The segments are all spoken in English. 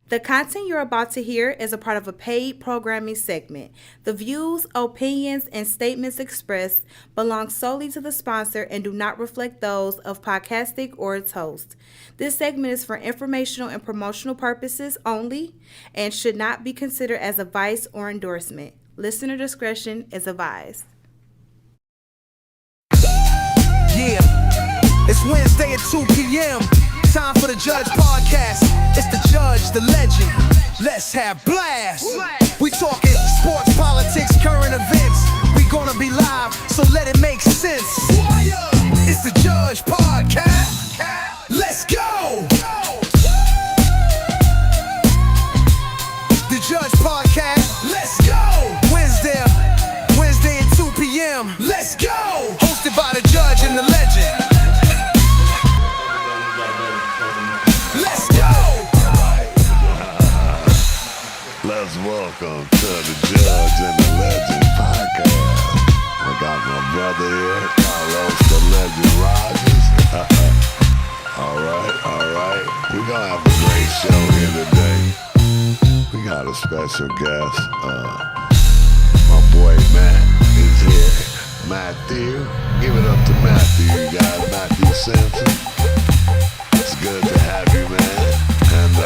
The content you're about to hear is a part of a paid programming segment. The views, opinions, and statements expressed belong solely to the sponsor and do not reflect those of Podcastic or its host. This segment is for informational and promotional purposes only and should not be considered as advice or endorsement. Listener discretion is advised. Yeah, it's Wednesday at 2 p.m. Time for the Judge Podcast. It's the Judge, the legend. Let's have blast. We talking sports, politics, current events. We gonna be live, so let it make sense. It's the Judge Podcast. Let's go. The Judge Podcast. Let's go. Wednesday at 2 p.m. Let's go. Hosted by the Judge and the legend. Let's welcome to the Judge and the Legend Podcast. I got my brother here, Carlos the Legend Rogers. All right. We're gonna have a great show here today. We got a special guest. My boy Matt is here. Matthew, give it up to Matthew, you guys. Matthew Simpson. It's good to have you, man. And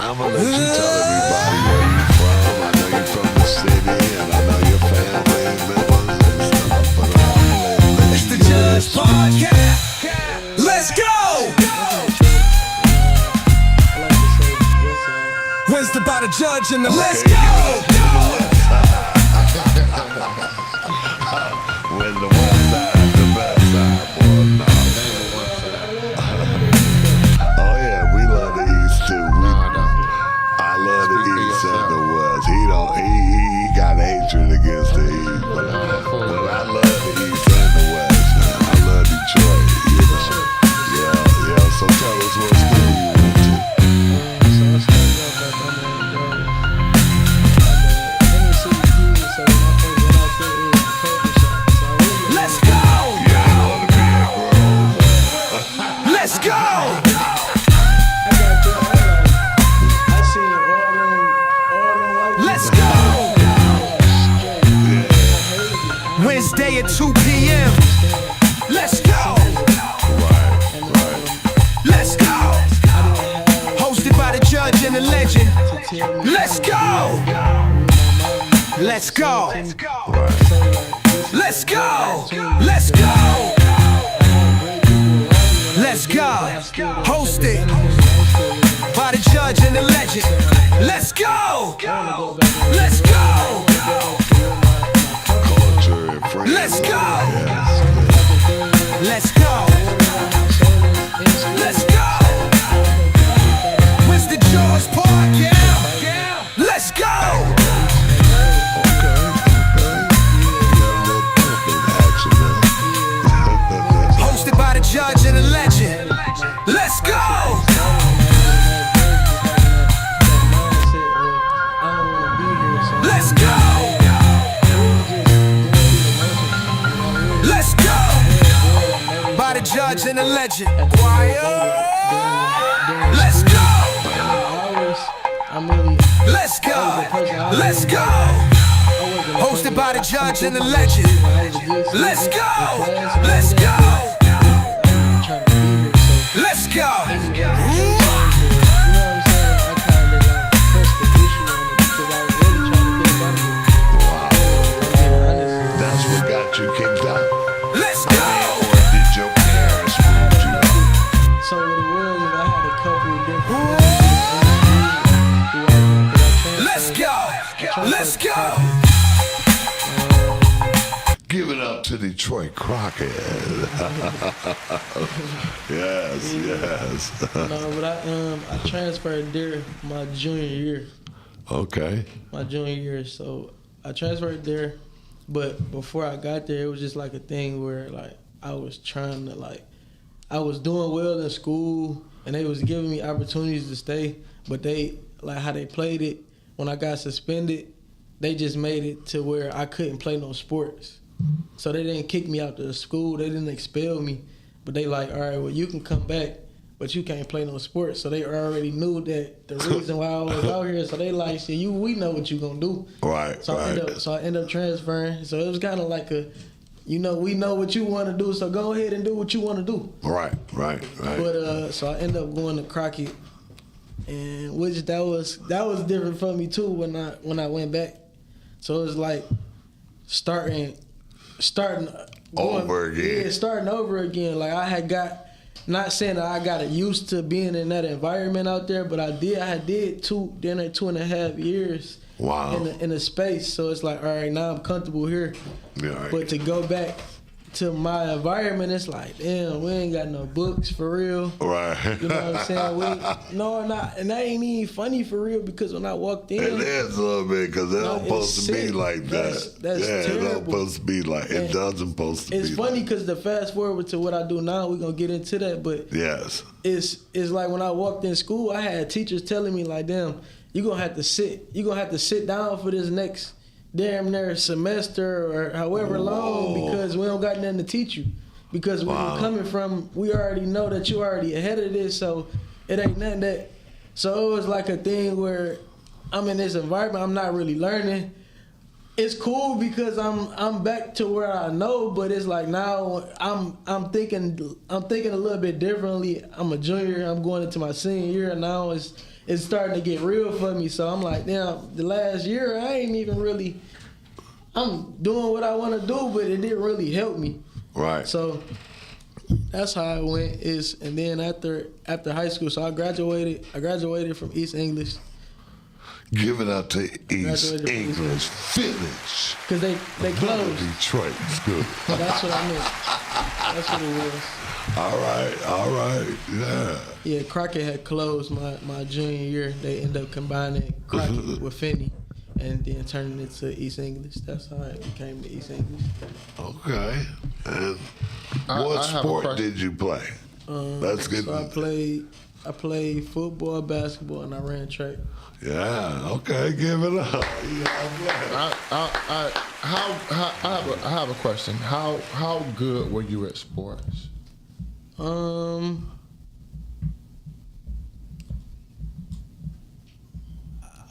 I'm gonna let you tell everybody where you're from. I know you're from the city, and I know your family members and stuff, but it's the Judge Podcast. Let's go! Wednesday by the Judge and the Let's go! When the west side, the best side, boy, no. Oh yeah, we love the East too. I love the East and the West. He got hatred against the East, but I love the East and the West. Man. I love Detroit, you know. Yeah. So tell us what school you went to. So I started off at so when I first went out there, it was a paper shop. So I really Let's go! Yeah, I love to be at Grove. Let's go! I got there, I seen all them white Let's people. go! Wednesday at 2 p.m. Let's go! Let's go! Hosted by the Judge and the Legend. Let's go! Let's go! Let's go! Let's go! Let's go! Hosted by the Judge and the Legend. Let's go! Let's go! Culture and friends. Let's go! Yes. Let's go! Let's go! Where's the Jaws Park? Yeah! Let's go! Hosted by the Judge and the Legend. Let's go! Let's go! Let's go! By the Judge and the Legend. Let's go! Let's go! Let's go! Hosted by the Judge and the Legend. Let's go! Let's go! Let's go! That's what got you kicked out? Let's go! Or did your parents move you out? So what it was, I had a couple different. Let's go! Let's go! Give it up to Detroit Crockett. Yes. No, but I transferred there my junior year. Okay. So I transferred there, but before I got there, it was just like a thing where like I was trying to I was doing well in school and they was giving me opportunities to stay, but they like how they played it when I got suspended, they just made it to where I couldn't play no sports. So they didn't kick me out of the school, they didn't expel me, but they like, all right, well you can come back, but you can't play no sports. So they already knew that the reason why I was out here. So they like, shit, we know what you gonna do. Right. So I end up transferring. So it was kind of like we know what you want to do. So go ahead and do what you want to do. Right. But so I ended up going to Crockett, and which that was different for me too when I went back. So it was like starting over again. Yeah, starting over again. Like I had not saying that I got used to being in that environment out there, but I did 2.5 years. Wow. In a space. So it's like, all right, now I'm comfortable here. Yeah, right. But to go back to my environment, it's like, damn, we ain't got no books for real. Right. You know what I'm saying? And that ain't even funny for real, because when I walked in, it is a little bit, because it don't supposed to be sick. like that. That's terrible. It don't supposed to be like, it doesn't supposed to be. It's funny because the fast forward to what I do now, we're gonna get into that, but yes, it's like when I walked in school, I had teachers telling me like, damn, you're gonna have to sit down for this next damn near semester or however long, because we don't got nothing to teach you. Because where you're coming from, we already know that you already ahead of this, so it ain't nothing that. So it was like a thing where I'm in this environment, I'm not really learning. It's cool because I'm back to where I know, but it's like now I'm thinking a little bit differently. I'm a junior, I'm going into my senior year, and now it's starting to get real for me. So I'm like, damn, the last year I ain't even really, I'm doing what I want to do, but it didn't really help me. right. So that's how it went. And then after high school, so I graduated from East English. Give it up to East Graduated from East English Village. Because they closed. Detroit School. That's what I meant. That's what it was. All right, yeah. Yeah, Crockett had closed my junior year. They ended up combining Crockett with Finney and then turning it to East English. That's how it became the East English. Okay. And I what have a sport question. did you play? That's good. So I played football, basketball, and I ran track. Yeah, okay, give it up. I have a question. How good were you at sports?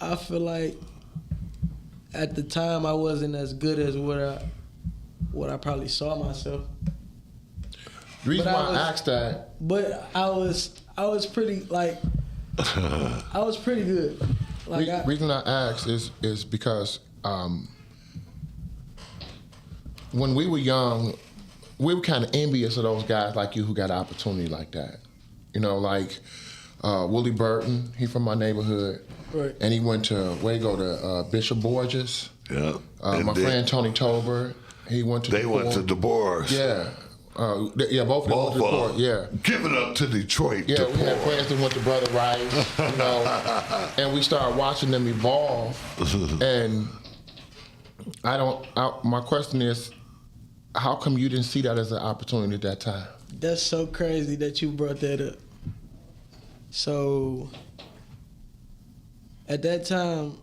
I feel like at the time I wasn't as good as what I probably saw myself. The reason why I asked that, But I was pretty like I was pretty good. Like reason I asked is because when we were young, we were kind of envious of those guys like you who got an opportunity like that. You know, like Willie Burton, he from my neighborhood. Right. And he went to Bishop Borges. Yeah. My friend Tony Tolbert, he went to They went to DeBoer. Yeah. Both of them went to DeBoer. Yeah. Give it up to Detroit. Yeah, we had DeBoer. friends that went to Brother Rice, you know, and we started watching them evolve. And my question is, how come you didn't see that as an opportunity at that time? That's so crazy that you brought that up. So at that time,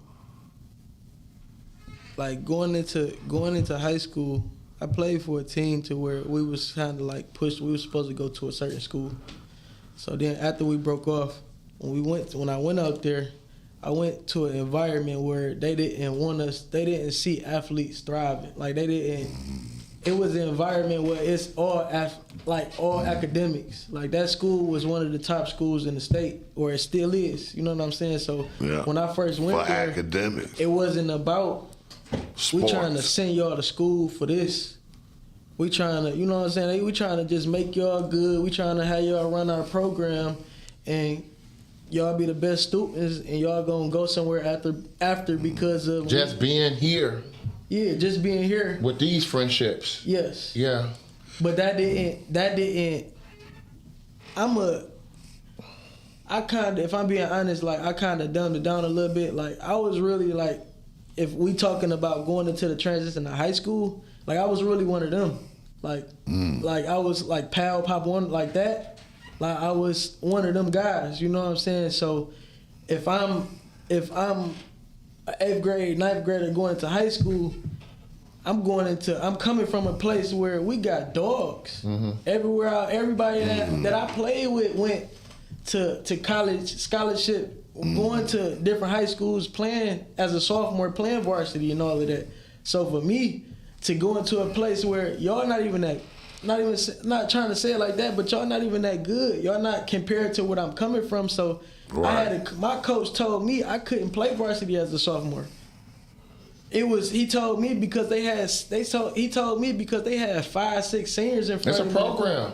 like going into high school, I played for a team to where we was kind of like pushed. We were supposed to go to a certain school. So then after we broke off, when I went out there, I went to an environment where they didn't see athletes thriving. Like it was an environment where it's all academics. Like that school was one of the top schools in the state, or it still is. You know what I'm saying? So when I first went for there, academics. it wasn't about Sports. we trying to send y'all to school for this. We trying to, you know what I'm saying? We trying to just make y'all good. We trying to have y'all run our program, and y'all be the best students, and y'all gonna go somewhere after because of Just being here yeah, just being here. with these friendships. Yes. Yeah. But that didn't if I'm being honest, like I kinda dumbed it down a little bit. Like I was really like, if we talking about going into the transition to high school, like I was really one of them. Like I was like Pal Pop One like that. Like I was one of them guys, you know what I'm saying? So if I'm an 8th grade, 9th grader going into high school, I'm coming from a place where we got dogs. Everybody that I played with went to college scholarship, going to different high schools, playing as a sophomore, playing varsity and all of that. So for me to go into a place where y'all not trying to say it like that, but y'all not even that good. Y'all not compared to what I'm coming from. So my coach told me I couldn't play varsity as a sophomore. He told me because they had 5-6 seniors in front of me. It's a program.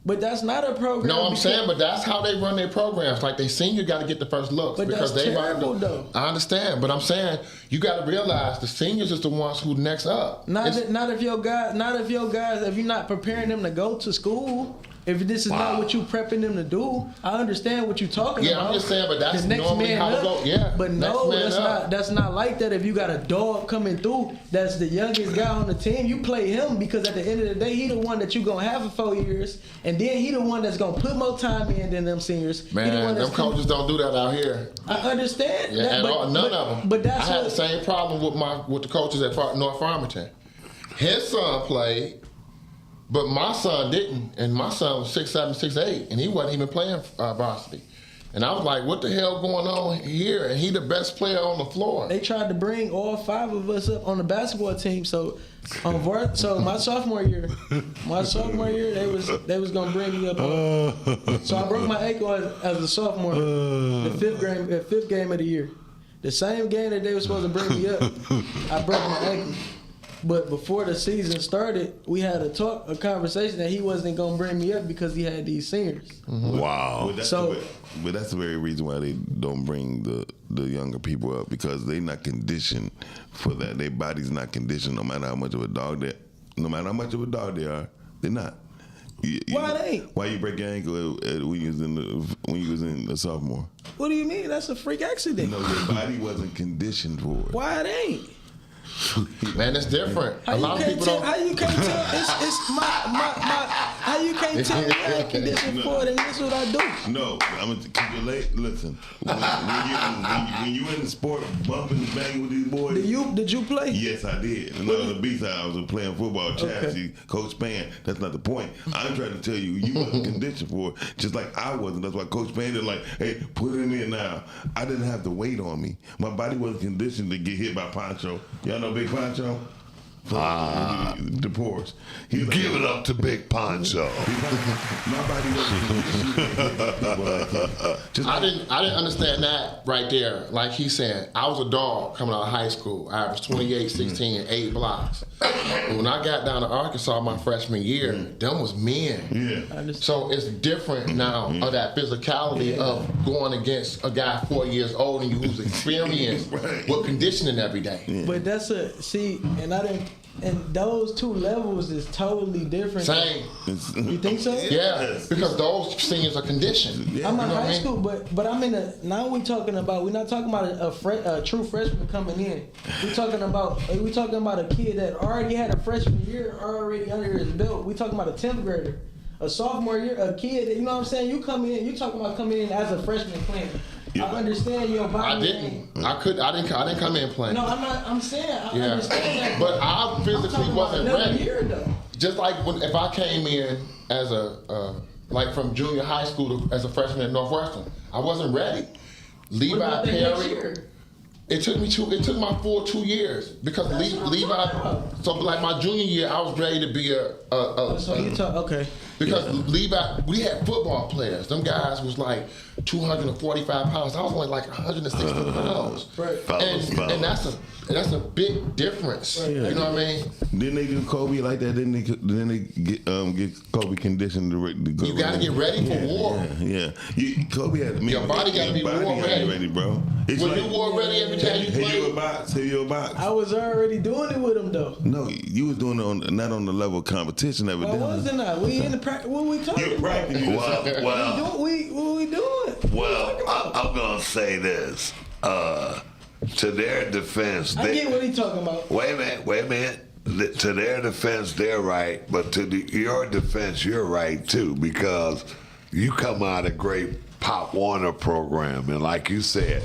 But that's not a program. No, I'm saying, but that's how they run their programs. Like, they senior got to get the first looks. But because that's they terrible, though. I understand, but I'm saying you got to realize the seniors is the ones who next up. Not if your guys, if you're not preparing them to go to school. If this is not what you prepping them to do, I understand what you're talking about. Yeah, I'm just saying, but that's The next normally man how it up. goes. Yeah, But no, that's not like that. If you got a dog coming through, that's the youngest guy on the team. You play him because at the end of the day, he the one that you gonna have for 4 years, and then he the one that's gonna put more time in than them seniors. Man, them coaches don't do that out here. I understand. Yeah, that, none of them. But that's I had the same problem with the coaches at North Farmington. His son played. But my son didn't, and my son was 6'7", 6'8", and he wasn't even playing varsity. And I was like, what the hell going on here? And he the best player on the floor. They tried to bring all 5 of us up on the basketball team. So my sophomore year, they was gonna bring me up. So I broke my ankle as a sophomore, the fifth game of the year. The same game that they were supposed to bring me up, I broke my ankle. But before the season started, we had a conversation that he wasn't gonna bring me up because he had these seniors. Mm-hmm. Wow. But that's the very reason why they don't bring the younger people up, because they not conditioned for that. Their body's not conditioned. No matter how much of a dog they are, they're not. Why they ain't? Why you break your ankle when you was in a sophomore? What do you mean? That's a freak accident. No, your body wasn't conditioned for it. Why they ain't? Man, it's different. How you can't tell? How you can't tell? It's my. How you can't tell me I ain't conditioned for it, and this is what I do. No, I'm gonna keep you late. Listen, when you in the sport, bumping and banging with these boys. Did you play? Yes, I did. And on the B-side, I was playing football, chassis, Coach Span. That's not the point. I'm trying to tell you, you wasn't conditioned for it, just like I wasn't. That's why Coach Span is like, hey, put it in there now. I didn't have the weight on me. My body wasn't conditioned to get hit by Poncho. Y'all know Big Poncho? The Pours. Give it up to Big Poncho. My body wasn't conditioned. I didn't understand that right there. Like he said, I was a dog coming out of high school. I was 28, 16, and 8 blocks. But when I got down to Arkansas my freshman year, them was men. Yeah. So it's different now of that physicality of going against a guy 4 years older than you who's experienced with conditioning every day. But and those two levels is totally different. Same. You think so? Yeah, because those seniors are conditioned. Yeah. I'm in high school, but I'm in a. Now we're not talking about a true freshman coming in. We're talking about a kid that already had a freshman year already under his belt. We're talking about a 10th grader, a sophomore year, a kid that, you know what I'm saying. You come in, you talking about coming in as a freshman playing. Yeah. I understand your body. I didn't come in playing. No, I'm saying I understand that. But I physically wasn't ready. Year, though. Just like if I came in as like from junior high school as a freshman at Northwestern, I wasn't ready. Levi What about the next Perry. year? It took my full 2 years because Levi. So like my junior year, I was ready to be Okay. because Levi, we had football players. Them guys was like 245 pounds. I was only like 160 pounds. Right. And that's a big difference. Right. You know what I mean? Didn't they do Kobe like that? Didn't they get Kobe conditioned to go? You got to get ready for war. Yeah. Kobe had Your body got to be war ready, bro. When you war ready every time you play. Hit you a box. I was already doing it with him though. No, you was doing it not on the level of competition evidently. Why wasn't I? We in the practice. What we talking about? Well, What we doing? well, I'm gonna say this. To their defense, I get what he talking about. Wait a minute. To their defense, they're right, but to your defense, you're right too, because you come out of great Pop Warner program, and like you said,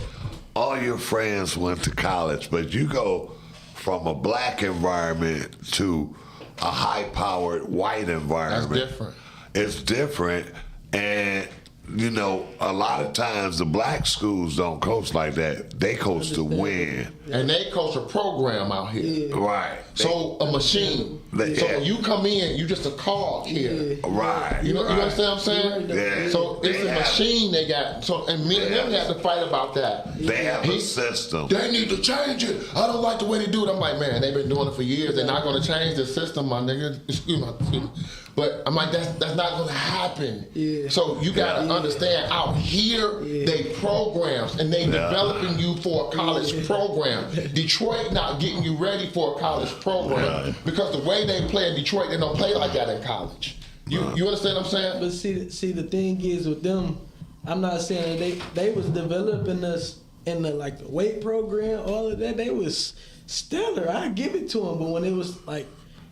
all your friends went to college, but you go from a black environment to a high-powered white environment. That's different. It's different, and you know, a lot of times the black schools don't coach like that. They coach to win. And they coach a program out here. Right. So a machine. So when you come in, you just a cog here. Right. You know, you right. understand what I'm saying? Yeah. So it's They a have- machine they got. So and me and him had to fight about that. They have a system. They need to change it. I don't like the way they do it. I'm like, man, they've been doing it for years. They're not going to change the system, my nigga. Excuse me. But I'm like, that's not going to happen. Yeah. So you got to understand, out here, they programs and they developing you for a college program. Detroit not getting you ready for a college program because the way they play in Detroit, they don't play like that in college. You understand what I'm saying? But see, the thing is with them, I'm not saying they was developing us in the like the weight program, all of that. They was stellar. I give it to them, but when it was like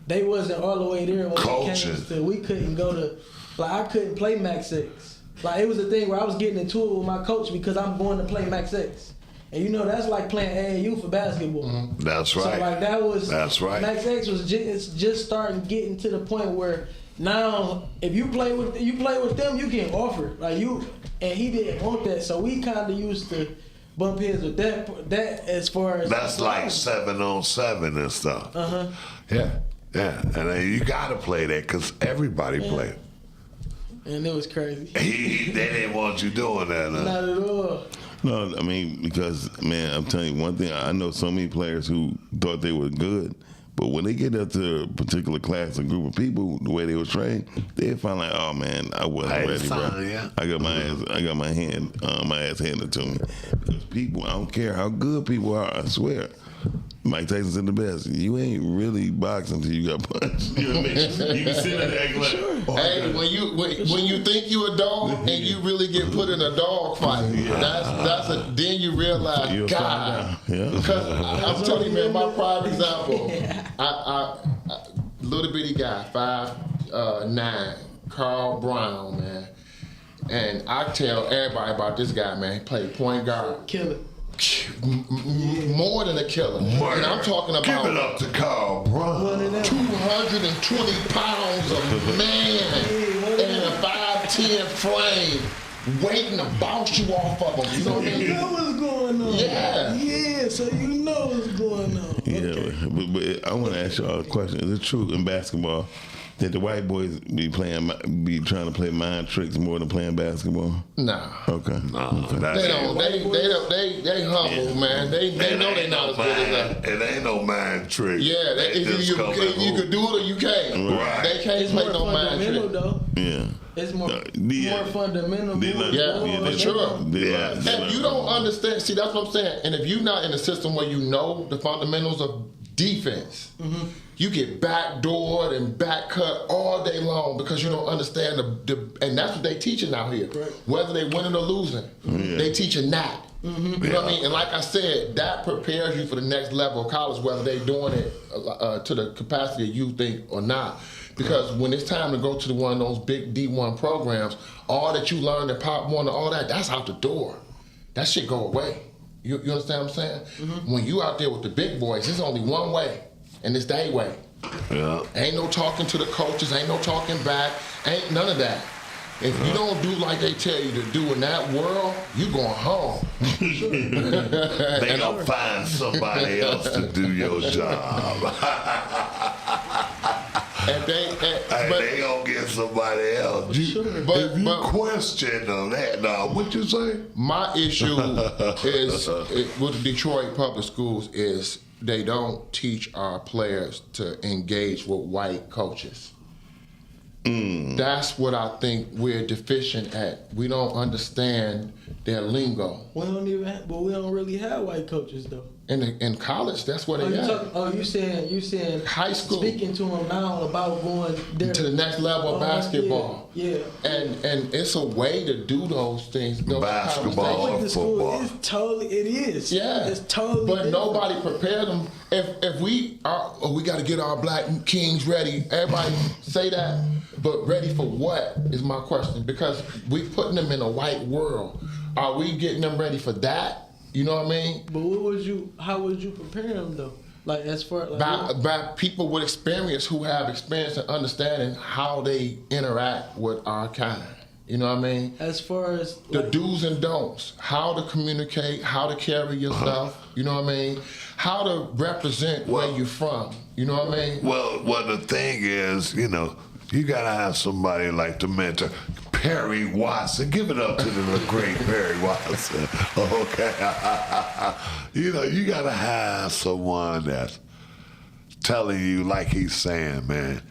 they wasn't all the way there. When Coaching. it came to, we couldn't go to, like I couldn't play Max X. Like it was a thing where I was getting into it with my coach because I'm going to play Max X. And you know that's like playing AAU for basketball. Mm-hmm. That's right. So like that was That's right. Max X was just starting getting to the point where now if you play with them, you get offered. Like and he didn't want that, so we kind of used to bump heads with that as far as That's like 7-on-7 and stuff. Yeah. And then you got to play that because everybody play it. And it was crazy. They didn't want you doing that. Huh? Not at all. No, I mean, because, man, I'm telling you one thing. I know so many players who thought they were good, but when they get up to a particular class or group of people, the way they were trained, they find like, oh, man, I wasn't ready, bro. Yeah. I got my ass handed to me. Because people, I don't care how good people are, I swear. Mike Tyson said the best. You ain't really boxing until you got punched. You know what I mean? You can sit there and act like, oh, Hey, when you think you a dog and you really get put in a dog fight, then you realize, You'll God. find out. Yeah. Because I'm telling you, man, my prime example, I little bitty guy, 5'9", Carl Brown, man, and I tell everybody about this guy, man. He played point guard. Killer. More than a killer. And I'm talking Give it about up to Carl Brown. 220 pounds of man in a 5'10" frame waiting to bounce you off of him. You know what I You mean? know what's going on. Yeah. Yeah, so you know what's going on. Yeah, but I want to ask y'all a question. Is it true in basketball that the white boys be trying to play mind tricks more than playing basketball? Nah. Okay. No, They don't. They humble, man. They know they not as good as us. It ain't no mind trick. Yeah, They just come and you move. could do it or you can't. Right. They can't It's play more no mind fundamental trick. though. Yeah. It's more Yeah. more fundamental. They more- not- Yeah, they for sure. Yeah. If you don't understand, see, that's what I'm saying. And if you're not in a system where you know the fundamentals of defense, you get backdoored and back cut all day long because you don't understand and that's what they teaching out here. Right. Whether they winning or losing, they teaching that. You know what I mean? And like I said, that prepares you for the next level of college, whether they doing it to the capacity you think or not. Because when it's time to go to one of those big D1 programs, all that you learned at Pop One and all that, that's out the door. That shit go away. You understand what I'm saying? When you out there with the big boys, it's only one way, and it's their way. Yeah. Ain't no talking to the coaches, ain't no talking back, ain't none of that. If you don't do like they tell you to do in that world, you going home. They gonna find somebody else to do your job. They gonna get somebody else. If you question on that, now what you say? My issue is with the Detroit public schools is they don't teach our players to engage with white coaches. That's what I think we're deficient at. We don't understand their lingo. We don't really have white coaches though. In college, that's what they at. You saying High school. Speaking to them now about going there To the next level of basketball. Yeah. And it's a way to do those things. Those Basketball. conversations. Football. It is. Yeah. It's totally But different. nobody prepared them. If we got to get our black kings ready. Everybody say that, but ready for what is my question? Because we putting them in a white world. Are we getting them ready for that? You know what I mean? But how would you prepare them though? Like as far like By people with experience who have experience and understanding how they interact with our kind. You know what I mean? As far as The do's and don'ts, how to communicate, how to carry yourself, you know what I mean? How to represent where you're from, you know what I mean? Well, the thing is, you know, you gotta have somebody like the mentor, Perry Watson. Give it up to the great Perry Watson. Okay, you know, you gotta have someone that's telling you, like he's saying, man,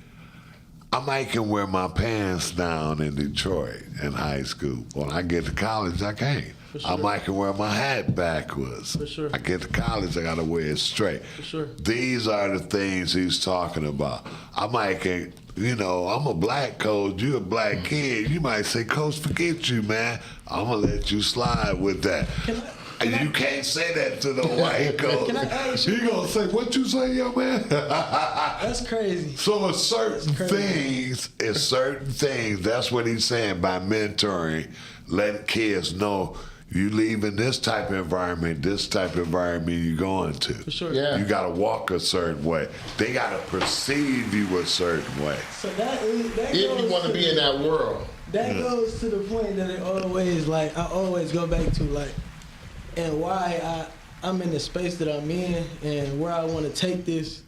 I might can wear my pants down in Detroit in high school. When I get to college, I can't. sure. I might can wear my hat backwards. For sure. I get to college, I gotta wear it straight. For sure. These are the things he's talking about. I might can, you know, I'm a black coach, you a black kid. You might say, Coach, forget you, man. I'm gonna let you slide with that. You can't say that to the white coach. Can I ask you- He gonna say, what you say, young man? That's crazy. So it's certain things, that's what he's saying by mentoring, letting kids know you leave in this type of environment you're going to. For sure. Yeah. You gotta walk a certain way. They gotta perceive you a certain way. So that If you want to be in that world. That goes to the point that it always, like, I always go back to, like, and why I'm in the space that I'm in and where I want to take this.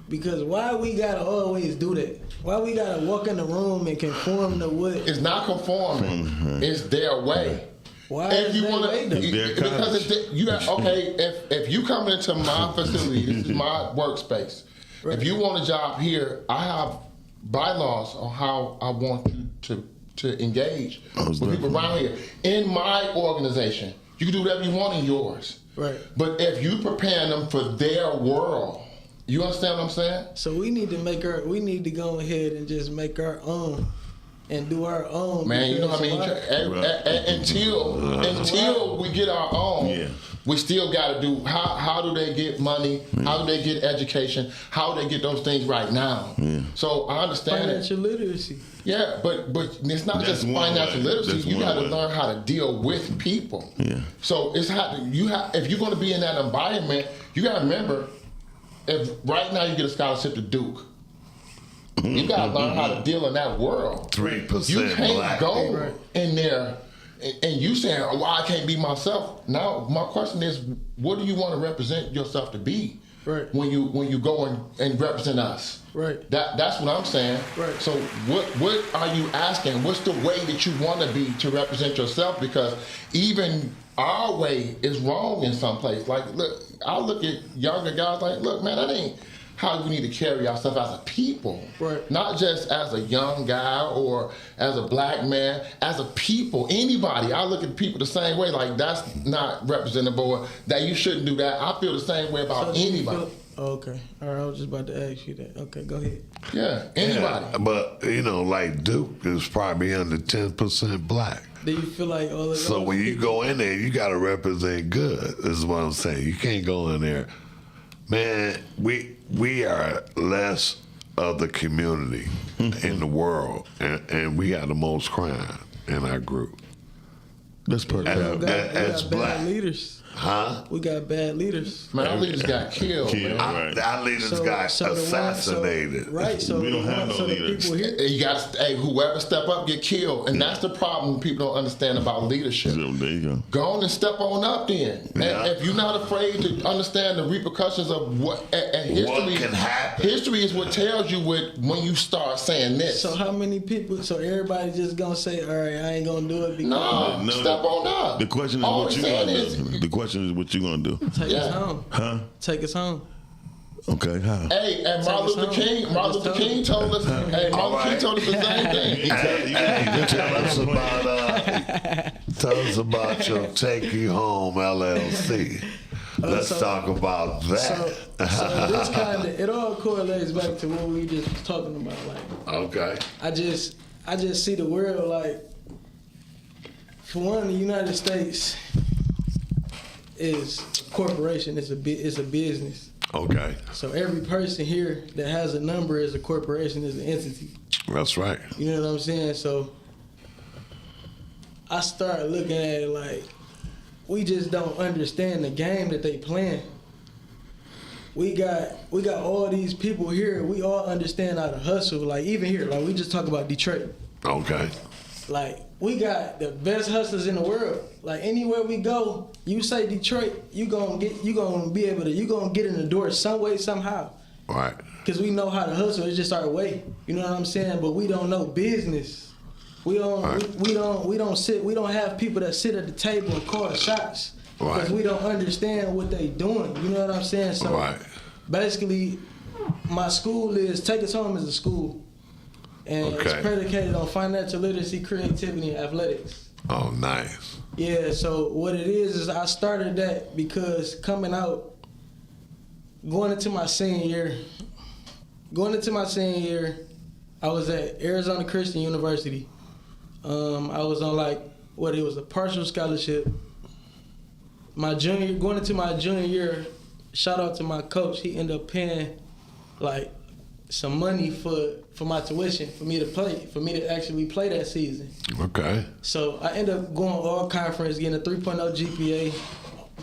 Because why we gotta always do that? Why we gotta walk in the room and conform to what? It's not conforming. It's their way. Why If is you that want way, though? Their because college. you got, okay. If you come into my facility, this is my workspace. Right. If you want a job here, I have bylaws on how I want you to engage with people around here. In my organization, you can do whatever you want in yours. Right. But if you preparing them for their world, you understand what I'm saying? So we need to go ahead and just make our own and do our own. Man, you know what I mean? Until we get our own, Yeah. we still got to do, how do they get money? How do they get education? How do they get those things right now? So I understand it. Financial literacy. Yeah, but it's not That's just one financial way. literacy. That's You one got to way. learn how to deal with people. Yeah. So it's if you're going to be in that environment, you got to remember, if right now you get a scholarship to Duke, you got to learn how to deal in that world. 3% You can't black go people. in there and you saying, "Oh, well, I can't be myself." Now, my question is, what do you want to represent yourself to be? Right. When you go and represent us. Right. That's what I'm saying. Right. So what are you asking? What's the way that you want to be to represent yourself? Because even our way is wrong in some place. Like, look, I look at younger guys like, look, man, that ain't how we need to carry ourselves as a people. Right. Not just as a young guy or as a black man, as a people, anybody. I look at people the same way, like that's not representable, or that you shouldn't do that. I feel the same way about So do you anybody. feel- okay. All right. I was just about to ask you that. Okay. Go ahead. Yeah, anybody. Yeah, but, you know, like Duke is probably under 10% black. Do you feel like all of So those when you people- go in there, you got to represent good, is what I'm saying. You can't go in there. Man, we are less of the community in the world, and we got the most crime in our group. That's perfect. And- we got as bad black. leaders. Huh? We got bad leaders. Man, our leaders got killed, man. Right. Our leaders got the one- assassinated. right. So We don't the have one- no so the leaders. people here. You got to, whoever step up get killed, and that's the problem people don't understand about leadership. So there you go. Go on and step on up then. Yeah. And if you're not afraid to understand the repercussions of what and history can happen. History is what tells you when you start saying this. So how many people? So everybody just gonna say, "All right, I ain't gonna do it because no, No, step on up. The question is All what we're you saying gonna is- do. The question is what you gonna do. take Yeah. us home, Huh? take us home." Okay. How? Hey, and Martin Take us Luther home. King, I Martin just Luther told King you. told us. Hey, Martin Luther King told us the same thing. Tell us about your Take You Home LLC. Let's so- talk about that. So this kind of it all correlates back to what we just was talking about. Like Okay. I just see the world like, for one, the United States is a corporation. It's a business. Okay. So every person here that has a number is a corporation, is an entity. That's right. You know what I'm saying? So I start looking at it like we just don't understand the game that they playing. We got all these people here. We all understand how to hustle. Like even here, like we just talk about Detroit. Okay. like, we got the best hustlers in the world. Like, anywhere we go, you say Detroit, you gonna get in the door some way, somehow. Right. Cause we know how to hustle. It's just our way. You know what I'm saying? But we don't know business. We don't have people that sit at the table and call the shots. Right. Because we don't understand what they doing. You know what I'm saying? So Right. basically, my school is Take Us Home is a school. And it's predicated on financial literacy, creativity, and athletics. Oh, nice. Yeah, so what it is I started that because going into my senior year, I was at Arizona Christian University. I was on a partial scholarship. Going into my junior year, shout out to my coach. He ended up paying some money for my tuition for me to actually play that season. Okay. So I ended up going all conference, getting a 3.0 GPA,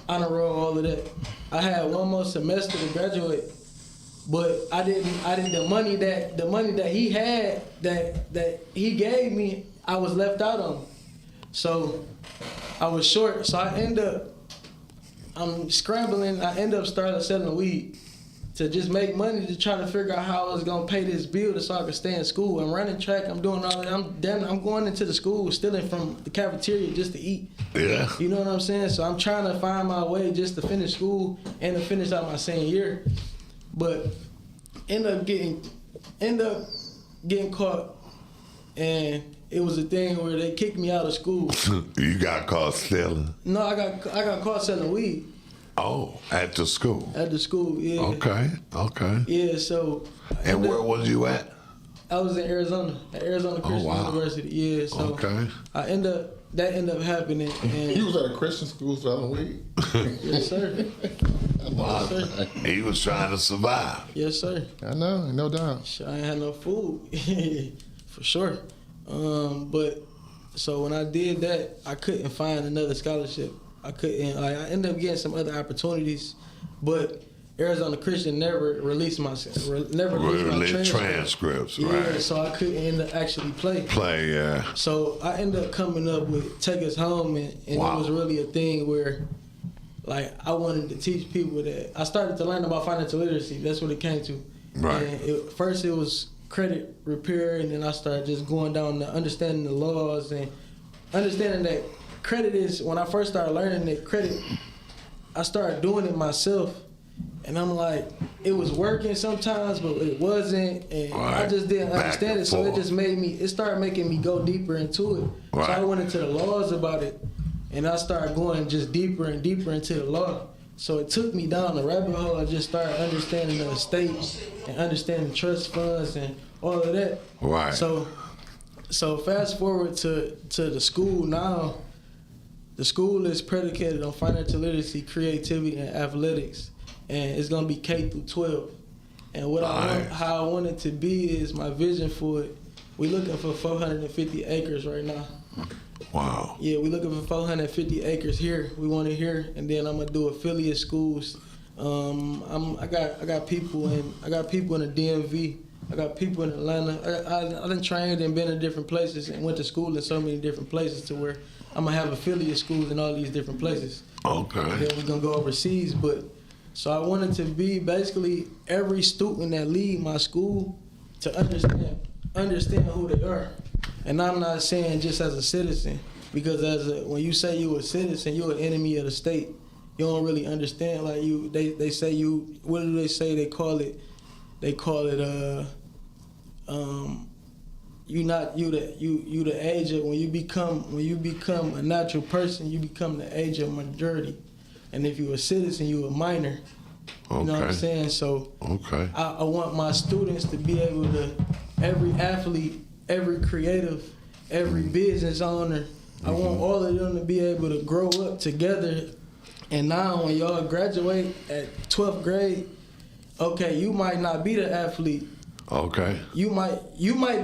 honor roll, all of that. I had one more semester to graduate, but I didn't. The money that he had that he gave me, I was left out on. So I was short. So I'm scrambling. I end up starting selling weed to just make money to try to figure out how I was gonna pay this bill so I could stay in school. I'm running track. I'm doing all that. I'm going into the school, stealing from the cafeteria just to eat. Yeah. You know what I'm saying? So I'm trying to find my way just to finish school and to finish out my senior year, but end up getting caught, and it was a thing where they kicked me out of school. You got caught stealing? No, I got caught selling weed. Oh, at the school? At the school, yeah. Okay. Yeah, so. And where was you at? I was in Arizona, at Arizona Christian University. Yeah, so. Okay. That ended up happening. And He was at a Christian school selling weed. yes, sir. Wow. Yes, sir. He was trying to survive. Yes, sir. I know, no doubt. I ain't had no food, for sure. But so when I did that, I couldn't find another scholarship. I ended up getting some other opportunities, but Arizona Christian never released my transcripts. Yeah, right. so I couldn't end up actually play. Yeah. So I ended up coming up with Take Us Home, and Wow. it was really a thing where, I wanted to teach people that I started to learn about financial literacy. That's what it came to. Right. And first it was credit repair, and then I started just going down to understanding the laws and understanding that credit is, when I first started learning that credit, I started doing it myself, and I'm like, it was working sometimes, but it wasn't, and right. I just didn't Back understand and it, so it forth. just it started making me go deeper into it. Right. So I went into the laws about it, and I started going just deeper and deeper into the law. So it took me down the rabbit hole. I just started understanding the estate and understanding trust funds and all of that. Right. So fast forward to the school now. The school is predicated on financial literacy, creativity, and athletics, and it's gonna be K through 12. And how I want it to be is my vision for it. We're looking for 450 acres right now. Wow. Yeah, we're looking for 450 acres here. We want it here, and then I'm gonna do affiliate schools. I got people in the DMV. I got people in Atlanta. I done trained and been in different places and went to school in so many different places to where I'm gonna have affiliate schools in all these different places. Okay. And then we're gonna go overseas, so I wanted to be basically every student that leave my school to understand who they are. And I'm not saying just as a citizen, because when you say you're a citizen, you're an enemy of the state. You don't really understand. They say you. What do they say? They call it. You the age of when you become a natural person, you become the age of majority. And if you're a citizen, you're a minor. You know what I'm saying? So okay. I want my students to be able to, every athlete, every creative, every business owner, I want all of them to be able to grow up together. And now when y'all graduate at 12th grade, okay, you might not be the athlete. Okay. You might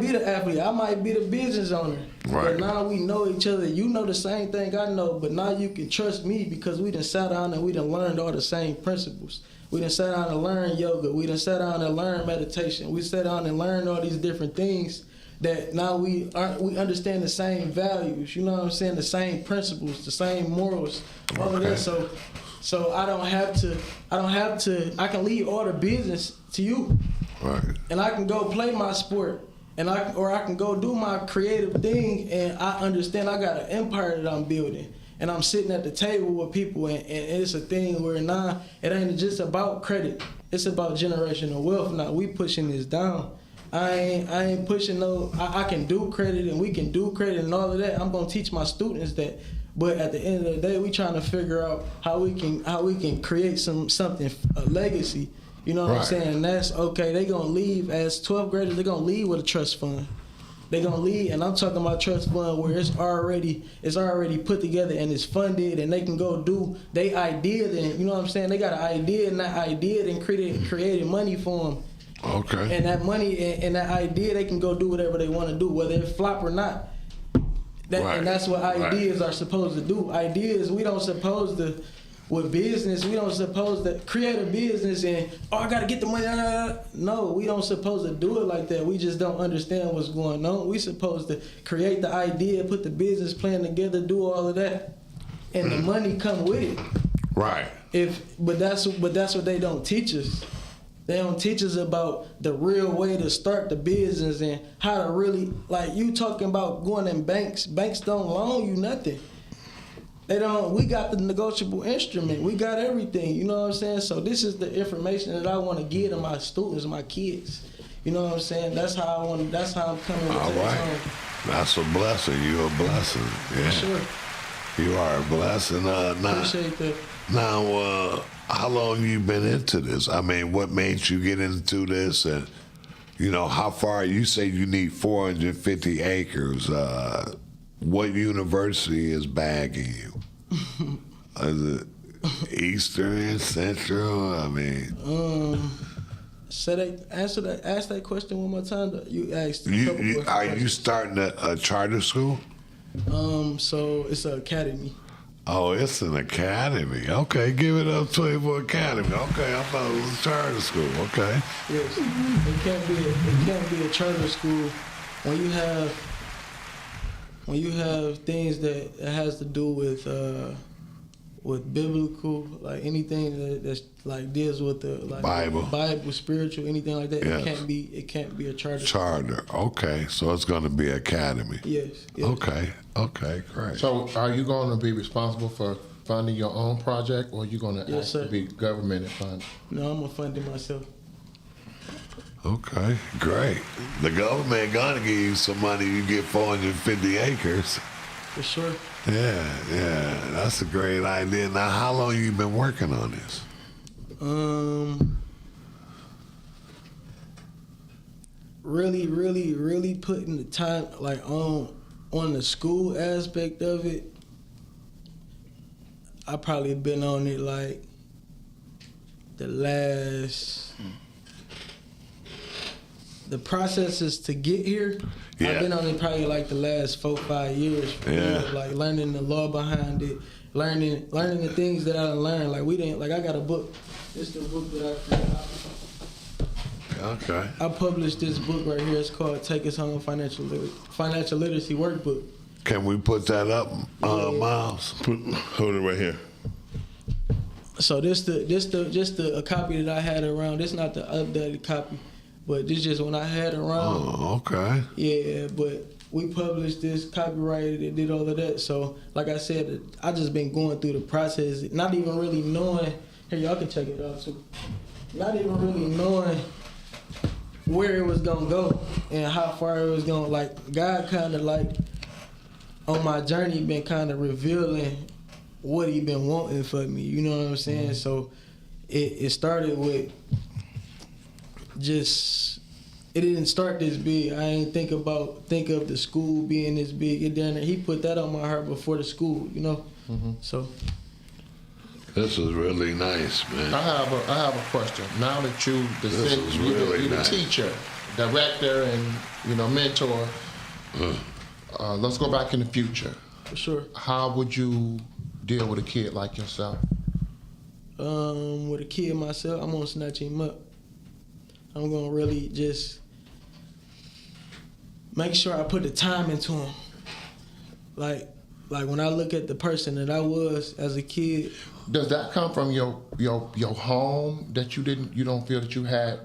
be the athlete. I might be the business owner. Right. But now we know each other. You know the same thing I know, but now you can trust me because we done sat down and we done learned all the same principles. We done sat down and learned yoga. We done sat down and learned meditation. We sat down and learned all these different things that now we understand the same values, you know what I'm saying, the same principles, the same morals, all of that. So I can leave all the business to you. Right. And I can go play my sport, and I can go do my creative thing, and I understand I got an empire that I'm building, and I'm sitting at the table with people, and it's a thing where now it ain't just about credit, it's about generational wealth. Now we pushing this down. I ain't pushing no. I can do credit, and we can do credit and all of that. I'm gonna teach my students that. But at the end of the day, we trying to figure out how we can create something, a legacy. You know what I'm saying? And that's okay. They gonna leave as 12th graders. They gonna leave with a trust fund. They gonna leave, and I'm talking about trust fund where it's already put together and it's funded, and they can go do they idea. And you know what I'm saying? They got an idea, and that idea then created money for them. Okay. And that money and that idea, they can go do whatever they want to do, whether it flop or not. And that's what ideas are supposed to do. Ideas, we don't supposed to. With business, we don't supposed to create a business and, I got to get the money. No, we don't supposed to do it like that. We just don't understand what's going on. We supposed to create the idea, put the business plan together, do all of that, and the money come with it. Right. But that's what they don't teach us. They don't teach us about the real way to start the business and how to really, like you talking about going in banks. Banks don't loan you nothing. They don't. We got the negotiable instrument. We got everything. You know what I'm saying? So this is the information that I want to give to my students, my kids. You know what I'm saying? That's how I want. That's how I'm coming. All right. That's a blessing. You're a blessing. Yeah. For sure. You are a blessing. Appreciate that. Now, how long you been into this? I mean, what made you get into this, and how far? You say you need 450 acres. What university is bagging you? Is it Eastern, Central? I mean, ask that question one more time. You asked. Are you starting a charter school? So it's an academy. Oh, it's an academy. Okay, give it up 24 Academy. Okay, I thought it was a charter school. Okay. Yes, it can't be a charter school when you have things that has to do with biblical, like anything that's like deals with the Bible, spiritual, anything like that. Yes. It can't be a charter. Charter. Okay, so it's going to be academy. Yes. Okay, great. So are you going to be responsible for funding your own project, or are you going to actually be government funded? No, I'm going to fund it myself. Okay, great. The government gonna give you some money. You get 450 acres. For sure. Yeah, that's a great idea. Now, how long you been working on this? Really putting the time on the school aspect of it. I probably been on it like the last. The processes to get here, yeah. I've been on it probably like the last 4-5 years. Like learning the law behind it, learning the things that I learned. Like I got a book. This is the book that I created. Okay. I published this book right here. It's called "Take Us Home Financial Literacy Workbook." Can we put that up, Miles? Hold it right here. So just a copy that I had around. This not the updated copy. But this just when I had around. Oh, okay. Yeah, but we published this, copyrighted it, did all of that. So, like I said, I just been going through the process, not even really knowing. Here, y'all can check it out too. Not even really knowing where it was gonna go and how far it was gonna. Like God kind of like on my journey been kind of revealing what He been wanting for me. You know what I'm saying? Mm-hmm. So it started with. It didn't start this big. I ain't think of the school being this big. He put that on my heart before the school, Mm-hmm. So this is really nice, man. I have a question. Now that you're the teacher, director, and mentor, let's go back in the future. For sure. How would you deal with a kid like yourself? With a kid myself, I'm gonna snatch him up. I'm gonna really just make sure I put the time into them. Like when I look at the person that I was as a kid. Does that come from your home that you don't feel that you had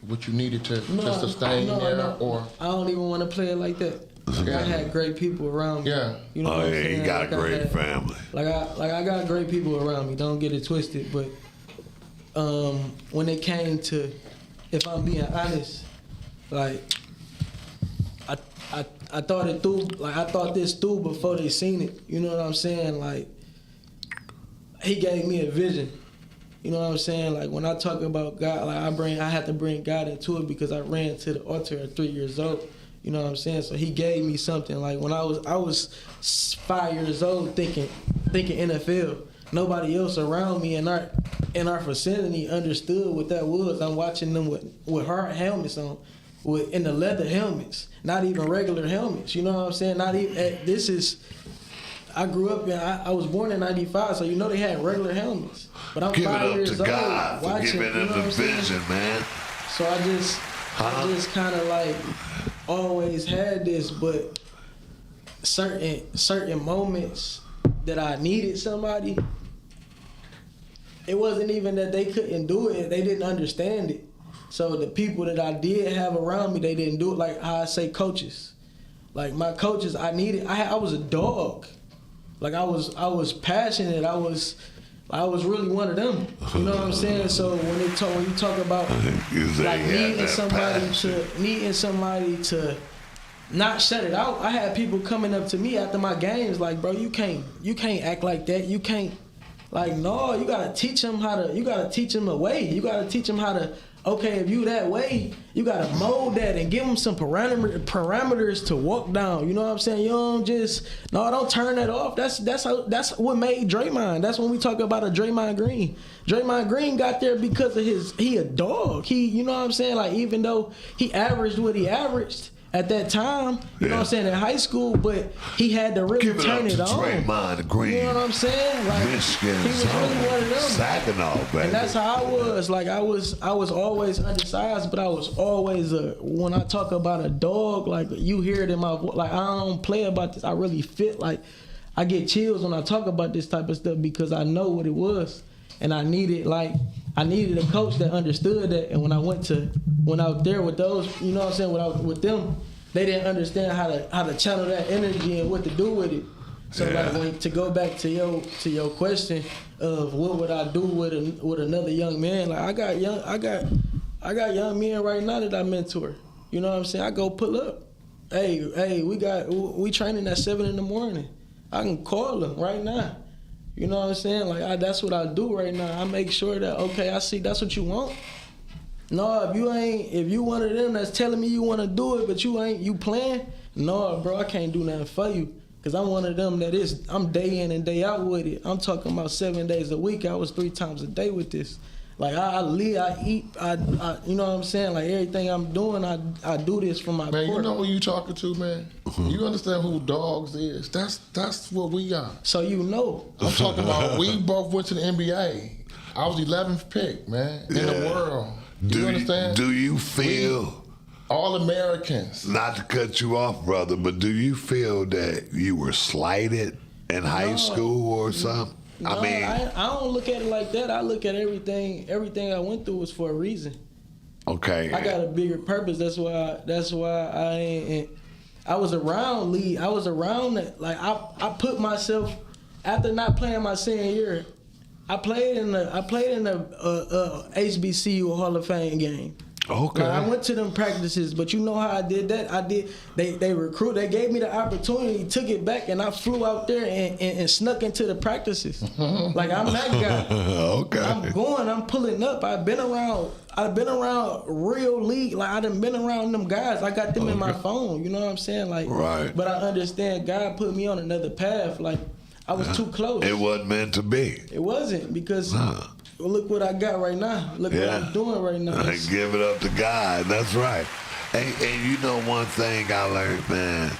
what you needed to sustain there, or I don't even want to play it like that. I had great people around me. Yeah. You know Oh what I'm yeah, saying? you got a great family. I got great people around me. Don't get it twisted. But when it came to, if I'm being honest, like I thought it through. Like I thought this through before they seen it. You know what I'm saying? Like he gave me a vision. You know what I'm saying? Like when I talk about God, like I had to bring God into it because I ran to the altar at 3 years old. You know what I'm saying? So he gave me something. Like when I was 5 years old thinking NFL. Nobody else around me in our vicinity understood what that was. I'm watching them with hard helmets on, in the leather helmets, not even regular helmets. You know what I'm saying? Not even I grew up I was born in '95, so you know they had regular helmets. But I'm Give it 5 up years to God old for watching. giving You know them what the I'm saying? vision, man. So I just kind of like always had this, but certain moments that I needed somebody, it wasn't even that they couldn't do it, they didn't understand it. So the people that I did have around me, they didn't do it. Like how I say coaches. Like my coaches, I was a dog. Like I was passionate. I was really one of them. You know what I'm saying? So when you talk about like needing somebody to not shut it out. I had people coming up to me after my games like, bro, you can't act like that. You can't, like, no, you gotta teach them a way. You gotta teach them how to, okay, if you that way, you gotta mold that and give them some parameters to walk down. You know what I'm saying? You don't don't turn that off. That's what made Draymond. That's when we talk about a Draymond Green. Draymond Green got there because of he a dog. You know what I'm saying? Like even though he averaged what he averaged at that time, you know what I'm saying, in high school, but he had to really turn it on. Draymond Green. You know what I'm saying? Like Michigan, he was really one of them. Saginaw, baby. And that's how I was. Like I was always undersized, but I was always when I talk about a dog, like you hear it in my voice. Like I don't play about this. I really fit. Like I get chills when I talk about this type of stuff because I know what it was, and I needed a coach that understood that. And when I was there with those, you know what I'm saying, when I was with them, they didn't understand how to channel that energy and what to do with it. So like to go back to your question of what would I do with another young man, like I got young men right now that I mentor. You know what I'm saying? I go pull up. Hey, we training at 7 a.m. I can call them right now. You know what I'm saying? Like that's what I do right now. I make sure that, okay, I see that's what you want. No, if you one of them that's telling me you want to do it, but you playing, no, bro, I can't do nothing for you. Cause I'm one of them I'm day in and day out with it. I'm talking about 7 days a week. I was 3 times a day with this. Like I live, I eat, you know what I'm saying? Like everything I'm doing, I do this for my man. court. You know who you talking to, man? You understand who Dogs is? That's what we are. So you know. I'm talking about we both went to the NBA. I was 11th pick, man, in the world. You understand? Do you feel all Americans? Not to cut you off, brother, but do you feel that you were slighted in high school or something? No, I don't look at it like that. I look at everything I went through was for a reason. Okay. I got a bigger purpose. That's why I was around Lee. I was around it. Like I put myself, after not playing my senior year, I played in the HBCU Hall of Fame game. Okay. Like I went to them practices, but you know how I did that? They gave me the opportunity, took it back, and I flew out there and snuck into the practices. Like I'm that guy. Okay. I'm pulling up. I've been around real league. Like I done been around them guys. I got them in my phone. You know what I'm saying? Like, right. But I understand God put me on another path. Like I was too close. It wasn't meant to be. It wasn't because. Well, look what I got right now. Look what I'm doing right now. Give it up to God. That's right. And you know one thing I learned, man,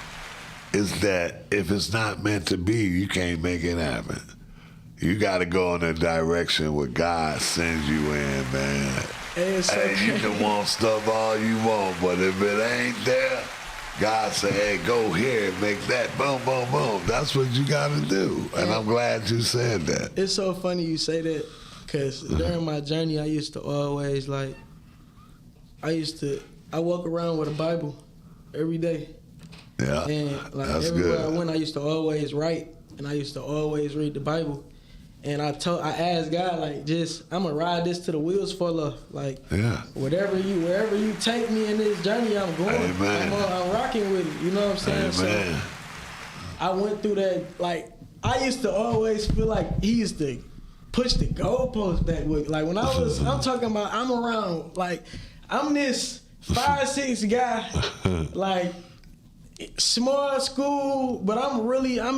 is that if it's not meant to be, you can't make it happen. You got to go in the direction where God sends you in, man. Hey, you can want stuff all you want, but if it ain't there, God said, hey, go here and make that boom, boom, boom. That's what you got to do. And I'm glad you said that. It's so funny you say that, because during my journey, I used to always, like, I walk around with a Bible every day. Yeah, And, like, that's everywhere good. I went, I used to always write, and I used to always read the Bible. And I asked God, like, I'm gonna ride this till the wheels fall off. Like, Yeah. wherever you take me in this journey, I'm going. Amen. I'm rocking with it. You know what I'm saying? Amen. So I went through that. Like, I used to always feel like he used to push the goalposts back with. Like, when I'm talking about, I'm around. Like, I'm this 5'6" guy. Like, small school, but I'm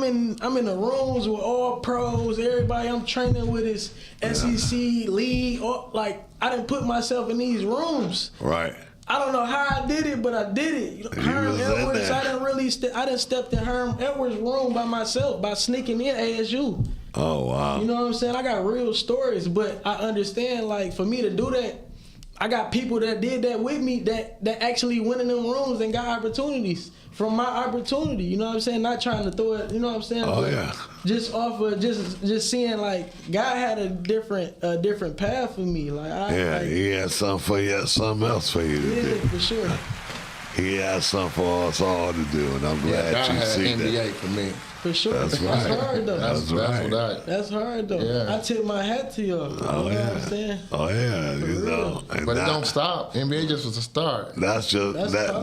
in the rooms with all pros. Everybody I'm training with is SEC league. Like, I didn't put myself in these rooms. Right. I don't know how I did it, but I did it. You know, Herm was in Edwards, there. I didn't step in Herm Edwards' room by myself by sneaking in ASU. Oh, wow. You know what I'm saying? I got real stories, but I understand, like, for me to do that, I got people that did that with me that actually went in them rooms and got opportunities from my opportunity. You know what I'm saying? Not trying to throw it, you know what I'm saying? Oh, But yeah. just off of just seeing, like, God had a different path for me. Like, He had something for you, something else for you to yeah, do. for sure. He has something for us all to do, and I'm Yeah, glad God you had see NBA that. for me. For sure. That's That's right. hard though. That's right. what I. That's hard though. Yeah. I tip my hat to y'all. Oh, You know what I'm saying? Oh, yeah, you know. And But it that- don't stop. NBA just was a start. That's just That's that tough.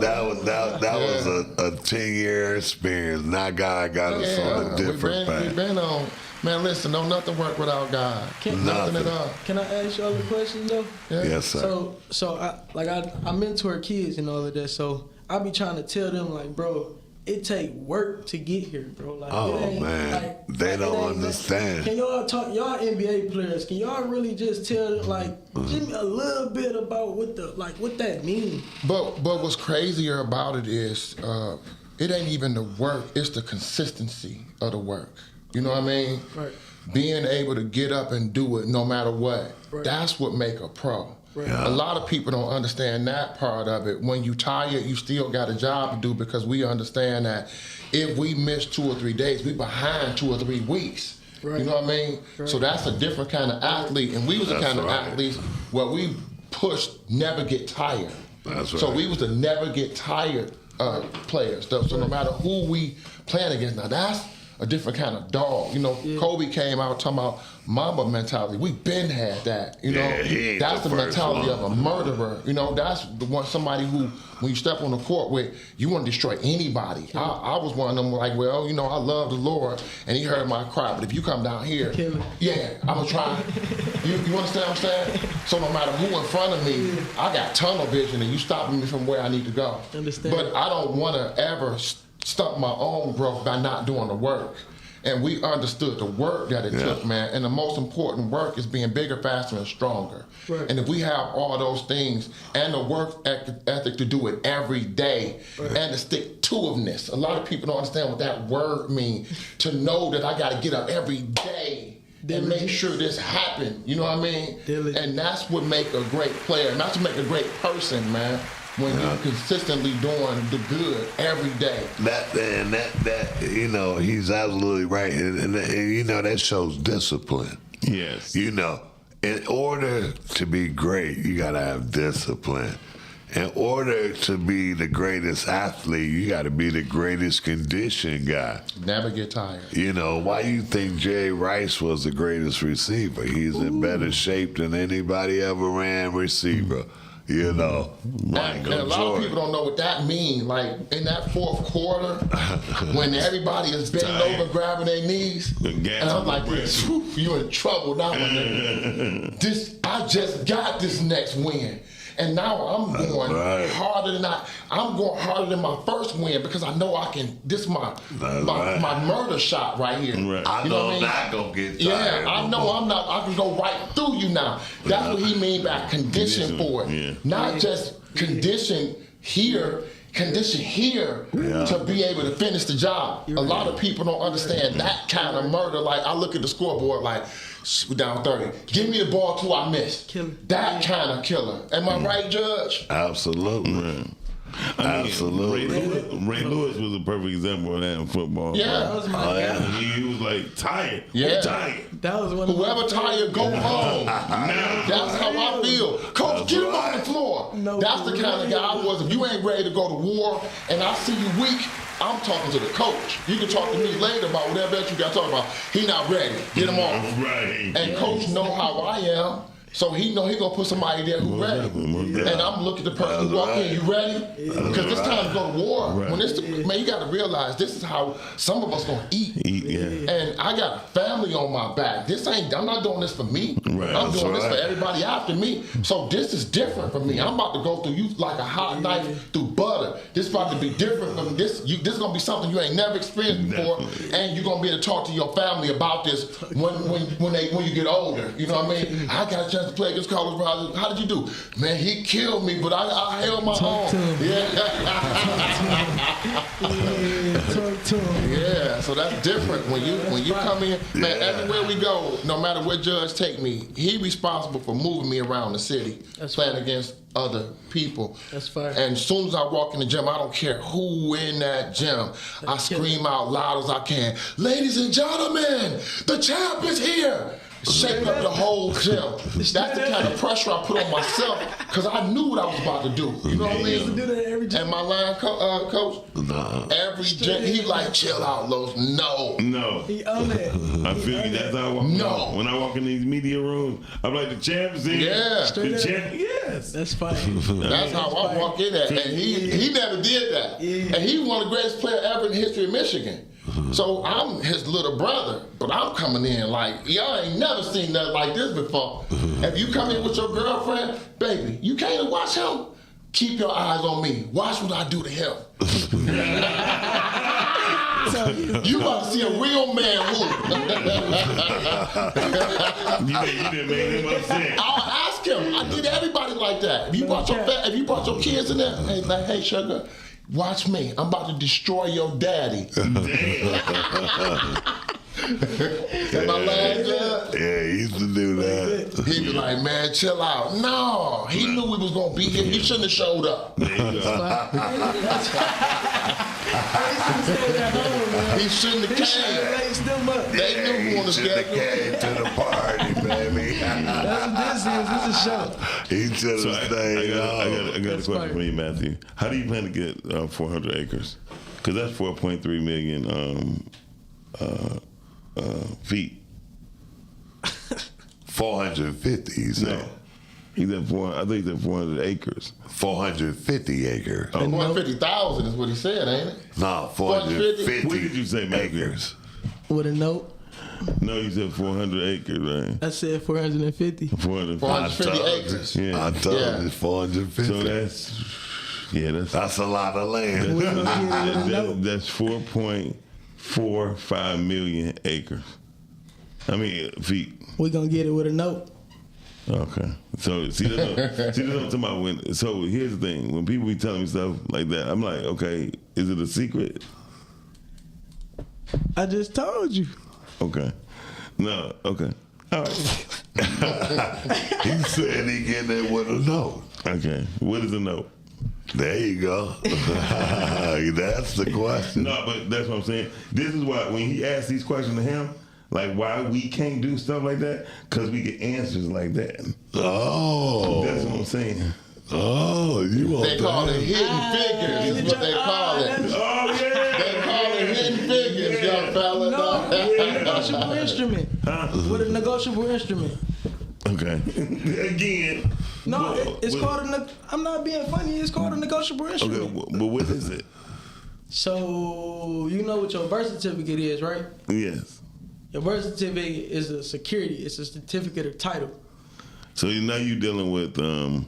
was a 10-year experience. Now God got us on a different we've path. been on. Man, listen, don't nothing work without God. Can- Nothing at Nothing. all. Can I ask y'all a question though? Yeah. Yes, sir. So I mentor kids and all of that. So I be trying to tell them, like, bro, it take work to get here, bro. Like, Oh, it ain't, man. They it don't ain't- understand. Can y'all talk, y'all NBA players? Can y'all really just tell them, like, give me a little bit about what that means? But what's crazier about it is it ain't even the work, it's the consistency of the work. You know what I mean? Right. Being able to get up and do it no matter what. Right. That's what make a pro. Right. Yeah. A lot of people don't understand that part of it. When you tired, you still got a job to do, because we understand that if we miss 2 or 3 days, we behind 2 or 3 weeks. Right. You know what I mean? Right. So that's a different kind of athlete. And we was the That's kind of right. athletes where we pushed never get tired. That's So right. we was the never get tired players. So no matter who we playing against, now that's a different kind of dog. You know, Kobe came out talking about Mamba mentality. We been had that. You know, Yeah, he ain't that's the the first mentality one. of a murderer. You know, that's the one, somebody who, when you step on the court with, you want to destroy anybody. I was one of them, like, well, you know, I love the Lord, and He heard my cry. But if you come down here, Kill him. yeah, I'm gonna try. You understand what I'm saying? So no matter who in front of me, I got tunnel vision, and you stopping me from where I need to go. Understand. But I don't want to ever stunt my own growth by not doing the work. And we understood the work that it took, man. And the most important work is being bigger, faster, and stronger. Right. And if we have all those things and the work ethic to do it every day, and the stick-to-itiveness, a lot of people don't understand what that word means. To know that I got to get up every day and make sure this happen. You know what I mean? Diligent. And that's what make a great player. And that's what make a great person, man. When you're consistently doing the good every day. That you know, he's absolutely right, and you know that shows discipline. Yes. You know, in order to be great, you gotta have discipline. In order to be the greatest athlete, you gotta be the greatest conditioned guy. Never get tired. You know, why you think Jerry Rice was the greatest receiver? He's in better shape than anybody ever ran receiver. You know, And Michael a lot of Jordan. people don't know what that means. Like in that fourth quarter, when everybody is bent Tired. over, grabbing their knees, and I'm like, "Phew, you in trouble now, my nigga. I just got this next win. And now I'm going right. harder than I'm going harder than my first win, because I know I can. This is my right. my murder shot right here. Right. I You know what I'm mean? not gonna get tired. Yeah, I no know more. I'm not. I can go right through you now. That's what he mean by condition for it. Yeah. Not just condition here. Condition here to be able to finish the job. A lot of people don't understand that kind of murder. Like, I look at the scoreboard like, we're down 30. Give me the ball till I miss. Killer. That kind of killer. Am I right, Judge? Absolutely. Absolutely. Ray Lewis was a perfect example of that in football. Yeah. That was my guy. He was like tired. Yeah. Tired. That was one of Whoever my tired, go home. That's how I feel. Coach, get him on the floor. No, That's the kind of guy I was. If you ain't ready to go to war and I see you weak, I'm talking to the coach. You can talk to me later about whatever else you got to talk about. He not ready. Get him off. Right. And coach know how I am. So he know he gonna put somebody there who ready. And I'm looking at the person who walk in, you ready? Because it's time to go to war. When it's man, you gotta realize this is how some of us gonna eat. And I got a family on my back. I'm not doing this for me. Right. I'm doing this for everybody after me. So this is different for me. I'm about to go through you like a hot knife through butter. This about to be different from this. This is gonna be something you ain't never experienced before. And you're gonna be able to talk to your family about this when you get older. You know what I mean? I got a chance to play against Carlos Brown. How did you do? Man, he killed me, but I held my own. Talk to him. Yeah, so that's different when you come in. Man, everywhere we go, no matter where Judge take me, he responsible for moving me around the city, playing against other people. That's fine. And as soon as I walk in the gym, I don't care who in that gym. I scream out loud as I can, "Ladies and gentlemen, the champ is here!" Shake up the whole gym. That's the kind of pressure I put on myself because I knew what I was about to do. You know what I mean? Do that every And my line coach, every gym, he like, chill out, Los. No. He owned it. I feel you. That's how I walk. No. When I walk in these media rooms, I'm like, the champ's in. Yeah. The champ. Yes. That's fine. That's how I walk in there. And he never did that. And he one of the greatest players ever in the history of Michigan. So I'm his little brother, but I'm coming in like, y'all ain't never seen nothing like this before. If you come in with your girlfriend, baby, you can't watch him. Keep your eyes on me. Watch what I do to him. You about to see a real man move. You didn't make him upset. I'll ask him. I did everybody like that. If you brought your kids in there, hey, sugar, watch me. I'm about to destroy your daddy. Am I lying, Judge? Yeah, he used to do that. He'd be like, man, chill out. No, he knew we was gonna be here. He shouldn't have showed up. He shouldn't have came. They knew who on the Should have schedule. came to the party, baby. That's what this is. This is a show. He should have stayed I got a That's question fine. for you, Matthew. How do you plan to get 400 acres? Because that's 4.3 million feet. 450, he said. No. He's at 400. I think he's at 400 acres. 450 acres. 150,000 is what he said, ain't it? No, 450 What did you say, Matthew? acres. With a note, No, you said 400 acres, right? I said 450. 450. 450 acres. Yeah. I told Yeah. him it's 450. So that's That's a lot of land. We're gonna get it with a note. that's 4.45 million acres. I mean feet. We're gonna get it with a note. Okay. So see that's what I'm talking about. So here's the thing: when people be telling me stuff like that, I'm like, okay, is it a secret? I just told you. Okay. No. Okay. All right. He said he getting it with a note. Okay. What is a note? There you go. That's the question. No, but that's what I'm saying. This is why when he asked these questions to him, like why we can't do stuff like that, because we get answers like that. Oh. That's what I'm saying. Oh, you want They call it hidden figures, is what they call it. Oh yeah. They call it hidden figures, young fella. No, it's a negotiable instrument. With a negotiable instrument. Okay. Again. No, it's what- called a. I'm not being funny. It's called a negotiable Okay, instrument. but what is it? So you know what your birth certificate is, right? Yes. Your birth certificate is a security. It's a certificate of title. So now you're dealing with You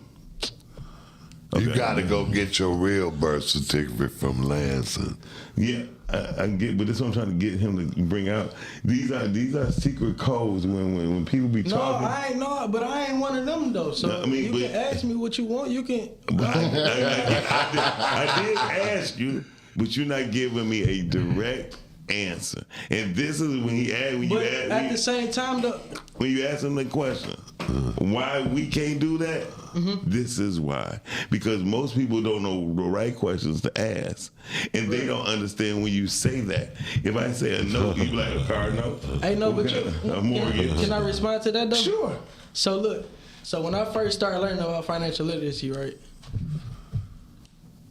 okay. got to go get your real birth certificate from Lansing. Yeah, I get, but this is what I'm trying to get him to bring out. These are secret codes when people be No, talking. I ain't know, but I ain't one of them though. So No, I mean, you but- can ask me what you want. You can. But I did ask you, but you're not giving me a direct answer. And this is when you But at the same time, though, when you ask them the question, why we can't do that? This is why. Because most people don't know the right questions to ask. And they don't understand when you say that. If I say a note, you be like, a car note? ain't no, What but kind of- a mortgage. can I respond to that though? Sure. So look, so when I first started learning about financial literacy, right,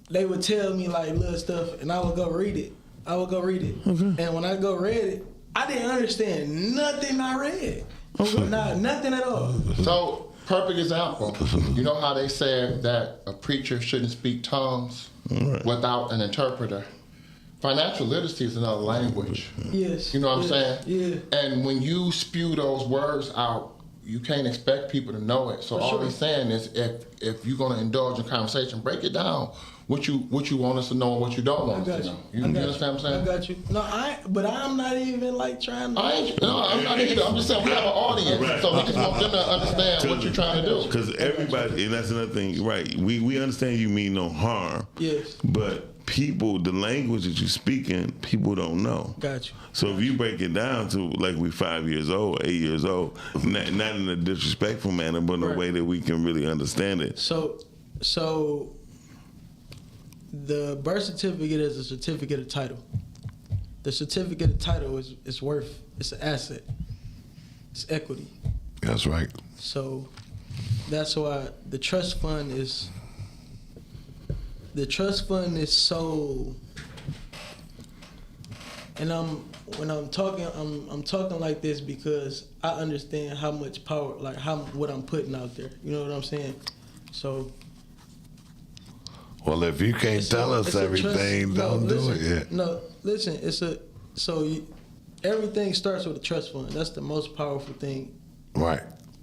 they would tell me like little stuff, and I would go read it. And when I go read it, I didn't understand nothing I read. Nothing at all. So, perfect example. You know how they said that a preacher shouldn't speak tongues without an interpreter? Financial literacy is another language. Yes. You know what I'm yes, saying? Yeah. And when you spew those words out, you can't expect people to know it. So For all sure. he's saying is, if you're going to indulge in conversation, break it down. What you want us to know and what you don't want us to know. You understand what I'm saying? I got you. No, but I'm not even like trying to. I'm not either. I'm just saying we have an audience, Right. so we just want them to understand what you're trying to do. Because everybody, and that's another thing, right? We understand you mean no harm. Yes. But people, the language that you speak in, people don't know. Got you. So if you break it down to like we 5 years old, 8 years old, not in a disrespectful manner, but in a Right. way that we can really understand it. So the birth certificate is a certificate of title. The certificate of title is worth, it's an asset. It's equity. That's right. So that's why the trust fund is so, and when I'm talking, I'm talking like this because I understand how much power, like what I'm putting out there. You know what I'm saying? So Well, if you can't tell us it's a trust- everything, don't do it yet. No, listen, everything starts with a trust fund. That's the most powerful thing Right.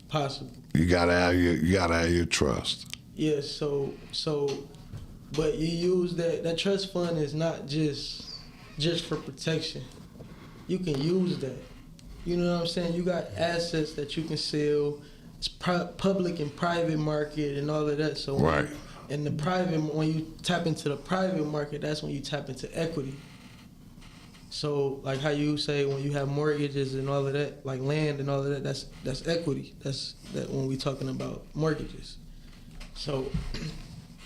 possible. You gotta have your trust. Yes, so but you use that trust fund is not just for protection. You can use that. You know what I'm saying? You got assets that you can sell. It's public and private market and all of that. So Right. in the private, when you tap into the private market, that's when you tap into equity. So like how you say when you have mortgages and all of that, like land and all of that, that's equity. That's when we talking about mortgages. So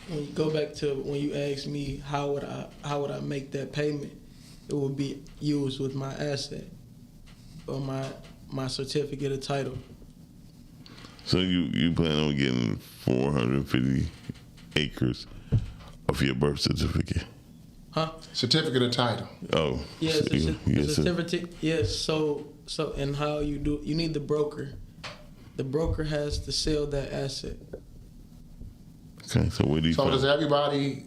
when you go back to when you asked me how would I make that payment, it would be used with my asset or my certificate of title. So you plan on getting 450 acres of your birth certificate? Huh? Certificate of title. Oh. Yes, so it's a certificate. Yes, so and how you do, you need the broker. The broker has to sell that asset. Okay, so what do you So plan? does everybody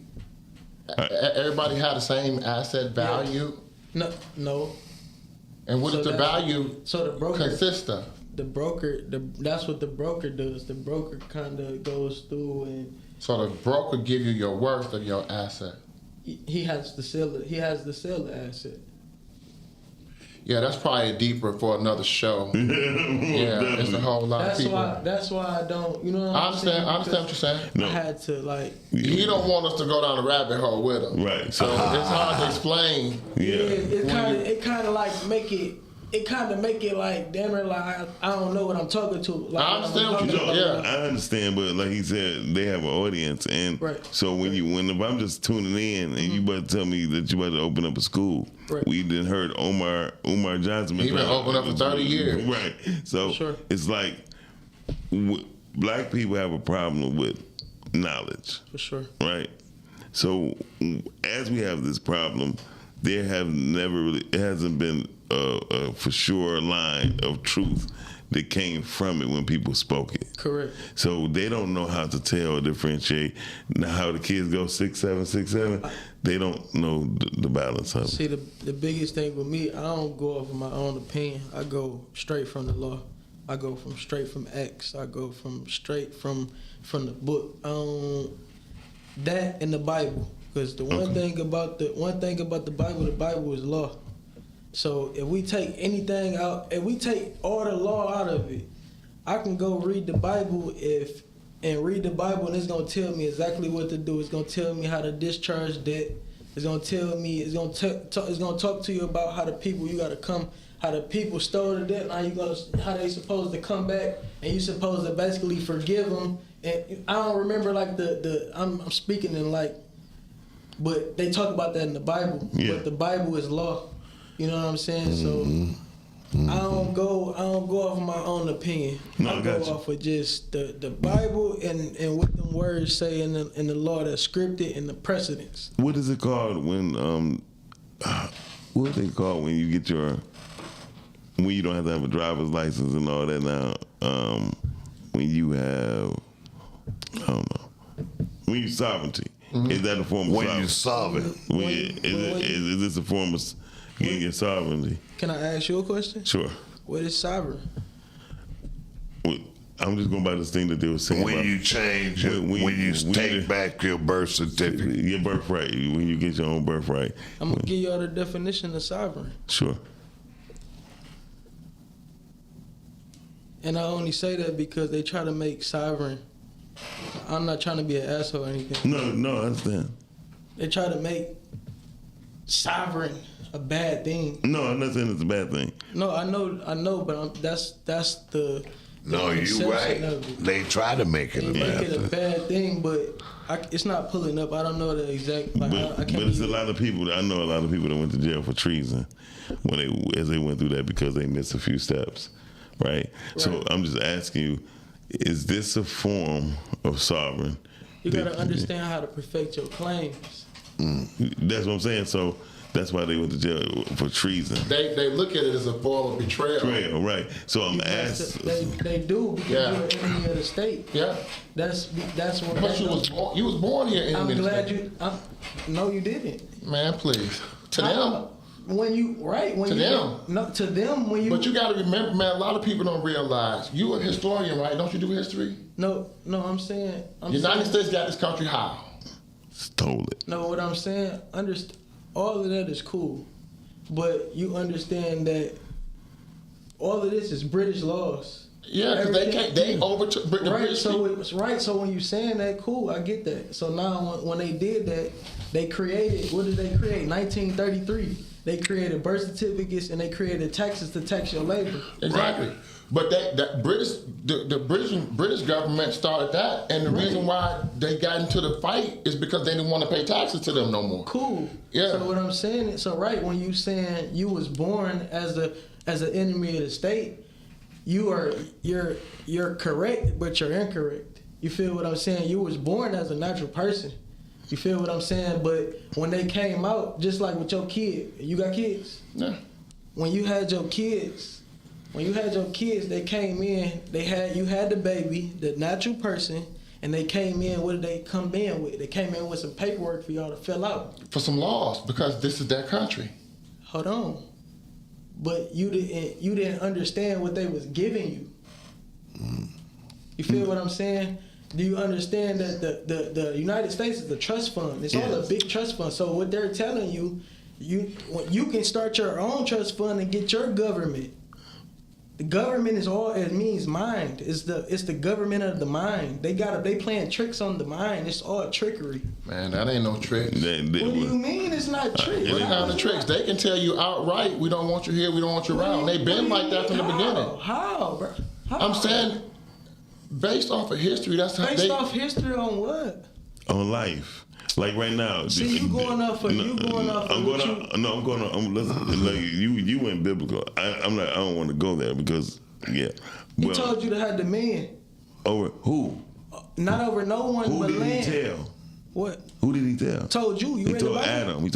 have the same asset value? No. And what So does the that's- value So the broker consist of? The broker, that's what the broker does. The broker kind of goes through and So the broker give you your worth of your asset. he has to sell it. He has to sell the asset. Yeah, that's probably deeper for another show. Yeah, it's a whole lot of people. That's why I don't. You know what I I'm saying? understand what you're saying. No. I had to like. He don't want us to go down the rabbit hole with him. Right. So it's hard to explain. Yeah. It kind of like make it. It kind of make it like damn it, like I don't know what I'm talking to. Like, I understand what you're No, talking about. I understand, but like he said, they have an audience, and Right. so if I'm just tuning in, and you about to tell me that you about to open up a school, Right. we didn't heard Omar Johnson. He been open up for 30 years. Right. So Sure. it's like black people have a problem with knowledge, For sure. right? So as we have this problem, there have never really, it hasn't been a for sure line of truth that came from it when people spoke it. Correct. So they don't know how to tell or differentiate. Now how the kids go 6'7", 6'7", they don't know the balance of it. See, the biggest thing with me, I don't go off of my own opinion. I go straight from the law. I go straight from X. I go straight from the book. That and the Bible, because the one thing about the Bible is law. So if we take anything out, if we take all the law out of it, I can go read the Bible and it's gonna tell me exactly what to do. It's gonna tell me how to discharge debt. It's gonna tell me. It's gonna talk to you about how the people you gotta come. How the people stole the debt. How they supposed to come back, and you supposed to basically forgive them. And I don't remember like I'm speaking in like, but they talk about that in the Bible. Yeah. But the Bible is law. You know what I'm saying? So I don't go off of my own opinion. No, I I go got you. off of just the Bible and what them words say in the law that's scripted and the precedents. What is it called when what they call when you get your when you don't have to have a driver's license and all that now? When you have I don't know. When you sovereignty. Is that a form of When you sovereignty? solve it. Is this a form of getting your sovereignty? Can I ask you a question? Sure. What is sovereign? I'm just going by this thing that they were saying. When about you change it, when when you when take you- back your birth certificate. your birthright, when you get your own birthright. I'm gonna give y'all the definition of sovereign. Sure. And I only say that because they try to make sovereign. I'm not trying to be an asshole or anything. No, I understand. They try to make sovereign a bad thing. No, I'm not saying it's a bad thing. No, I know, but that's the No, you conception right. of it. They try to make it They a make bad it a thing. bad thing, but it's not pulling up. I don't know the exact. Like, But I can't. it's a even- lot of people. I know a lot of people that went to jail for treason as they went through that because they missed a few steps, right? So Right. I'm just asking you, is this a form of sovereign? You gotta understand how to perfect your claims. That's what I'm saying. So that's why they went to jail for treason. They look at it as a form of betrayal. Betrayal, right? So I'm That's asking. they do because Yeah. you're an enemy of the state. Yeah. That's what. But you was born here in I'm the glad state. you. No, you didn't. Man, please. To them. When you To them. No, to them when you. But you got to remember, man, a lot of people don't realize. You a historian, right? Don't you do history? No, I'm saying. The United States got this country how? Stole it. No, what I'm saying, all of that is cool, but you understand that all of this is British laws. Yeah, because they Everything- can't. They overtook the Right, British. so it's right. So when you saying that, cool, I get that. So now when they did that, they created. What did they create? 1933. They created birth certificates and they created taxes to tax your labor. Exactly. But that British government started that, and the reason why they got into the fight is because they didn't want to pay taxes to them no more. Cool. Yeah. So what I'm saying is, so right when you saying you was born as an enemy of the state, you're correct, but you're incorrect. You feel what I'm saying? You was born as a natural person. You feel what I'm saying? But when they came out, just like with your kid, you got kids. Yeah. When you had your kids, they came in. You had the baby, the natural person, and they came in. What did they come in with? They came in with some paperwork for y'all to fill out. For some laws, because this is their country. Hold on. But you didn't understand what they was giving you. You feel what I'm saying? Do you understand that the United States is a trust fund? It's all a big trust fund. So what they're telling you, you can start your own trust fund and get your government. The government is all it means mind. It's the government of the mind. They playing tricks on the mind. It's all trickery. Man, that ain't no tricks. What do you mean it's not tricks? What kind of tricks? They can tell you outright, we don't want you here, we don't want you around. They've been like that from the beginning. How, bro? How? I'm saying, based off of history, that's how Based they. off history on what? On life. Like right now. See, you going off of listen, like you went biblical. I don't want to go there because He told you to have dominion. Over who? Not over no one Who but did land. he tell? What? Who did he tell? Told you. You He read the told Bible? Adam. He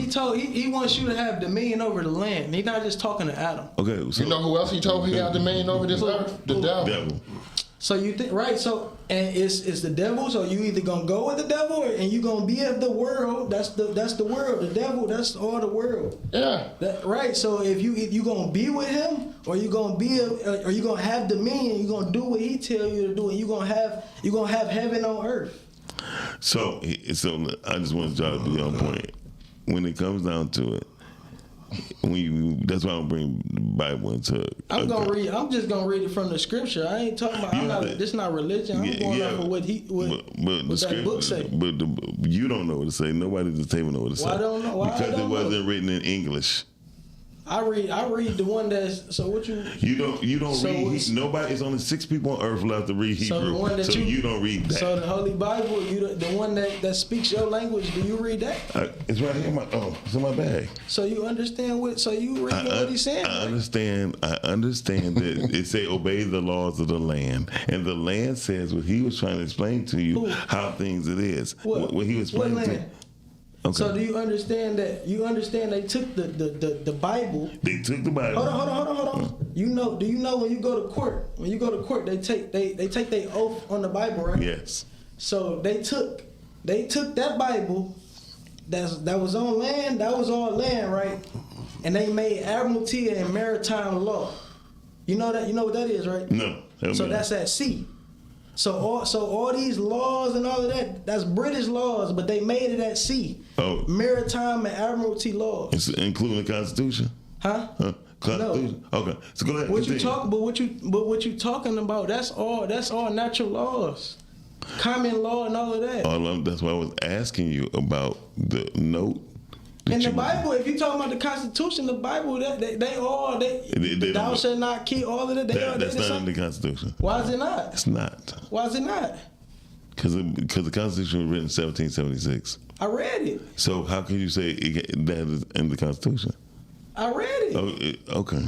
told Adam. He wants you to have dominion over the land. He's not just talking to Adam. Okay, so You know who else he told he had dominion over this earth? The devil. devil. So you think right? So and it's the devil. So you either gonna go with the devil and you gonna be of the world. That's the world. The devil. That's all the world. Yeah. Right. So if you gonna be with him, or you gonna have dominion, you gonna do what he tell you to do, and you gonna have heaven on earth. So I just want y'all to be on point. When it comes down to it, That's why I don't bring the Bible into. I'm just gonna read it from the scripture. I ain't talking about. This not religion. I'm going off of what that book say. But you don't know what to say. Nobody at the table know what to say. Why don't know? Why I because don't it wasn't written in English. I read the one that's. So what you? You don't read. Nobody. It's only 6 people on earth left to read Hebrew. So the one that you don't read that. So the Holy Bible, the one that speaks your language. Do you read that? It's right here. It's in my bag. So you understand what? So you read what he's saying? I understand that it say obey the laws of the land, and the land says what he was trying to explain to you how things it is. What he was explaining what to land? you. Okay. So do you understand that? You understand they took the Bible. They took the Bible. Hold on. Do you know when you go to court? When you go to court, they take their oath on the Bible, right? Yes. So they took that Bible that was on land. That was all land, right? And they made admiralty and maritime law. You know that? You know what that is, right? No. So that's at sea. So all these laws and all of that, that's British laws, but they made it at sea. Oh. Maritime and admiralty laws. It's including the Constitution. Huh? Constitution. No. Okay. So go ahead. What you talking about? That's all natural laws, common law and all of that. That's why I was asking you about the note. In the Bible, if you talking about the Constitution, the Bible, they thou shalt not kill, all of that. That's not in the Constitution. Why is it not? It's not. Why is it not? Because the Constitution was written in 1776. I read it. So how can you say that is in the Constitution? I read it. Oh, okay.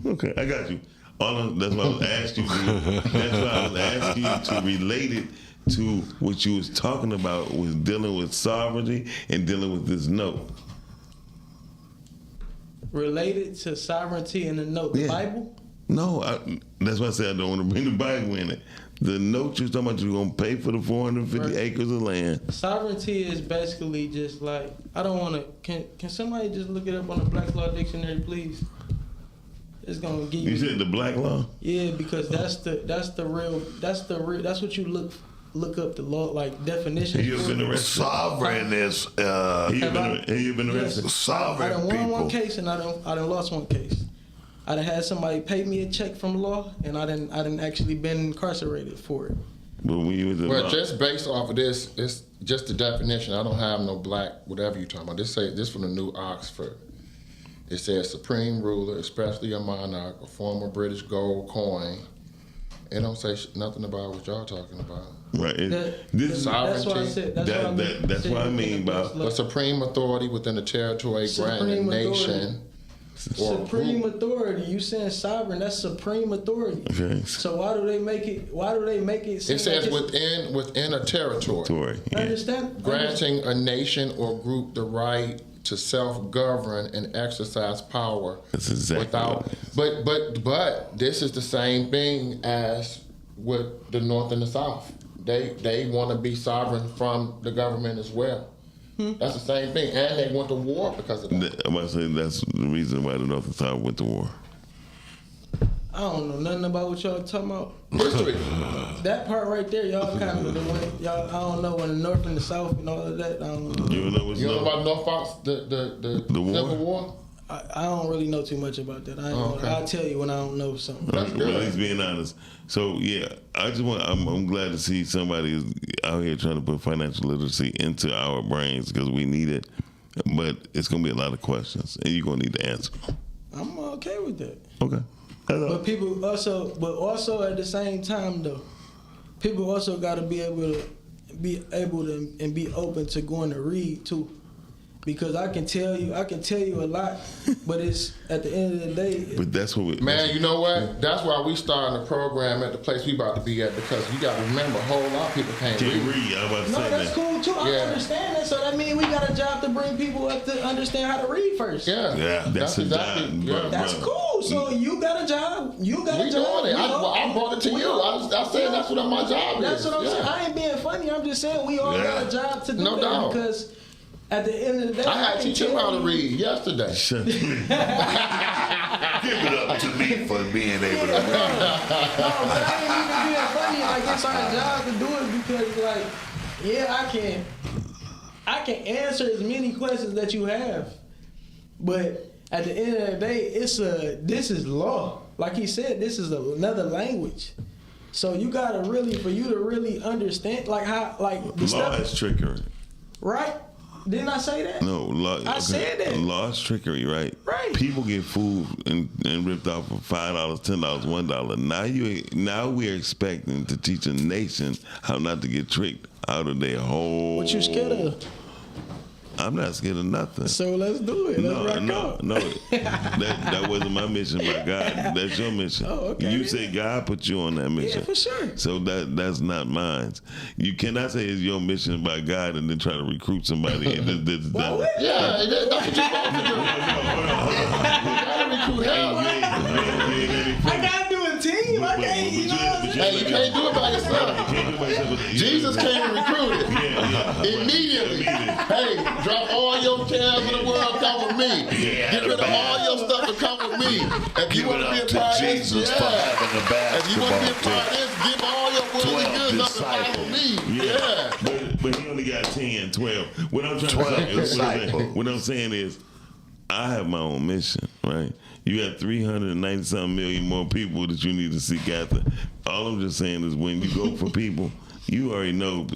Okay, I got you. That's why I was asking you. That's why I was asking you to relate it to what you was talking about, was dealing with sovereignty and dealing with this note. Related to sovereignty in the note, the Bible? No, that's why I said I don't want to bring the Bible in it. The note you're talking about, you're going to pay for the 450 acres of land. Sovereignty is basically just like, I don't want to, can somebody just look it up on the Black Law Dictionary, please? It's going to give you. You said the Black Law? Yeah, because that's what you look up the law, like definitions. Have you ever been arrested? Sovereign is Have you been arrested? Yes. sovereign I done people. won one case and I done lost one case. I done had somebody pay me a check from law and I done actually been incarcerated for it. But when you was Well, just based off of this, it's just the definition. I don't have no black, whatever you're talking about. This from the New Oxford. It says supreme ruler, especially a monarch, a former British gold coin. It don't say nothing about what y'all talking about. right. That's why I said. That's what I mean by The supreme authority within the territory granted nation. Supreme authority. You saying sovereign? That's supreme authority. Okay. So why do they make it? Why do they make it? It says within a territory, Story. Yeah. Understand? granting a nation or group the right to self-govern and exercise power. That's exactly without. what it is. But this is the same thing as with the North and the South. They want to be sovereign from the government as well. That's the same thing, and they went to war because of that. I'm about to say that's the reason why the North and South went to war. I don't know nothing about what y'all talking about. History. That part right there, y'all kind of the way y'all. I don't know when the North and the South and all of that. I don't know. You know what's You know about North Fox, the war? Civil War? I don't really know too much about that. I'll tell you when I don't know something. That's good. At least being honest. So yeah, I'm glad to see somebody is out here trying to put financial literacy into our brains because we need it. But it's gonna be a lot of questions, and you're gonna need to answer. I'm okay with that. Okay. But people also at the same time though, people also got to be able to and be open to going to read too. Because I can tell you a lot, but it's at the end of the day. But that's what we. Man, you know what? That's why we starting the program at the place we about to be at, because you got to remember, a whole lot of people can't read. I'm about to No, say that's that. cool too. I Yeah. understand that. So that means we got a job to bring people up to understand how to read first. Yeah, Yeah, that's a exactly. job, Yeah. bro. That's cool. So you got a job. You got We a job. doing it. You know? I brought it to you. I said that's what my job That's is. what I'm saying. I ain't being funny. I'm just saying we all got a job to do No that doubt. because at the end of the day, I had to can teach him tell how to you- read yesterday. Shut Give it up to me for being able to read. No, but I ain't even being funny. Like it's our job to do it because, like, yeah, I can answer as many questions that you have, but At the end of the day, this is law. Like he said, this is another language. So you gotta for you to really understand, like how, like the Law stuff, is trickery. right? Didn't I say that? No, law. I said that. Law is trickery, right? Right. People get fooled and ripped off for $5, $10, $1. Now we are expecting to teach a nation how not to get tricked out of their whole. What you scared of? I'm not scared of nothing. So let's do it. Let's rock out. No. That wasn't my mission by God. That's your mission. Oh, okay, You then. said God put you on that mission. Yeah, for sure. So that's not mine. You cannot say it's your mission by God and then try to recruit somebody. Yeah, that's what you're supposed to do. You gotta recruit help. I gotta do a team. I can't, you know what I'm saying? Hey, you can't do it by yourself. Jesus came and recruited immediately. Hey, drop all your cares in the world, come with me. Get rid of all your stuff and come with me. If you Give want it to be up a part to of this, Jesus for having the if you want to be a basketball part of team. this, give all your worldly 12 goods up and follow me. Yeah. But he only got 10, 12. What I'm trying 12 to say is, disciples. what I'm saying is, I have my own mission, right? You got 390-something million more people that you need to seek after. All I'm just saying is when you go for people, you already know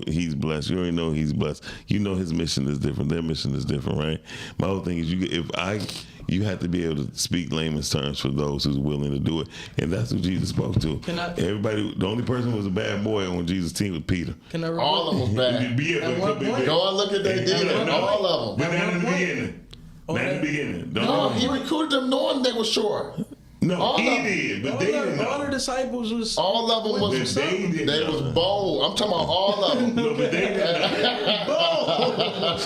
he's blessed. You already know he's blessed. You know his mission is different. Their mission is different, right? My whole thing is you have to be able to speak layman's terms for those who's willing to do it. And that's what Jesus spoke to. Everybody, the only person who was a bad boy on Jesus' team was Peter. Can I All of them bad. Yeah, At one point- Go and look at their dealing. All of them. But not in the beginning. Not in the beginning. No, he recruited them knowing they were short. No, all he of them. did, but they didn't all the know. disciples was All of them was They didn't they know. was bold. I'm talking about all of them. No, but they didn't know.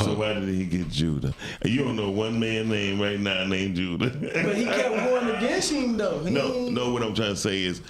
So why did he get Judah? You don't know one man name right now named Judah. But he kept going against him though. No, what I'm trying to say is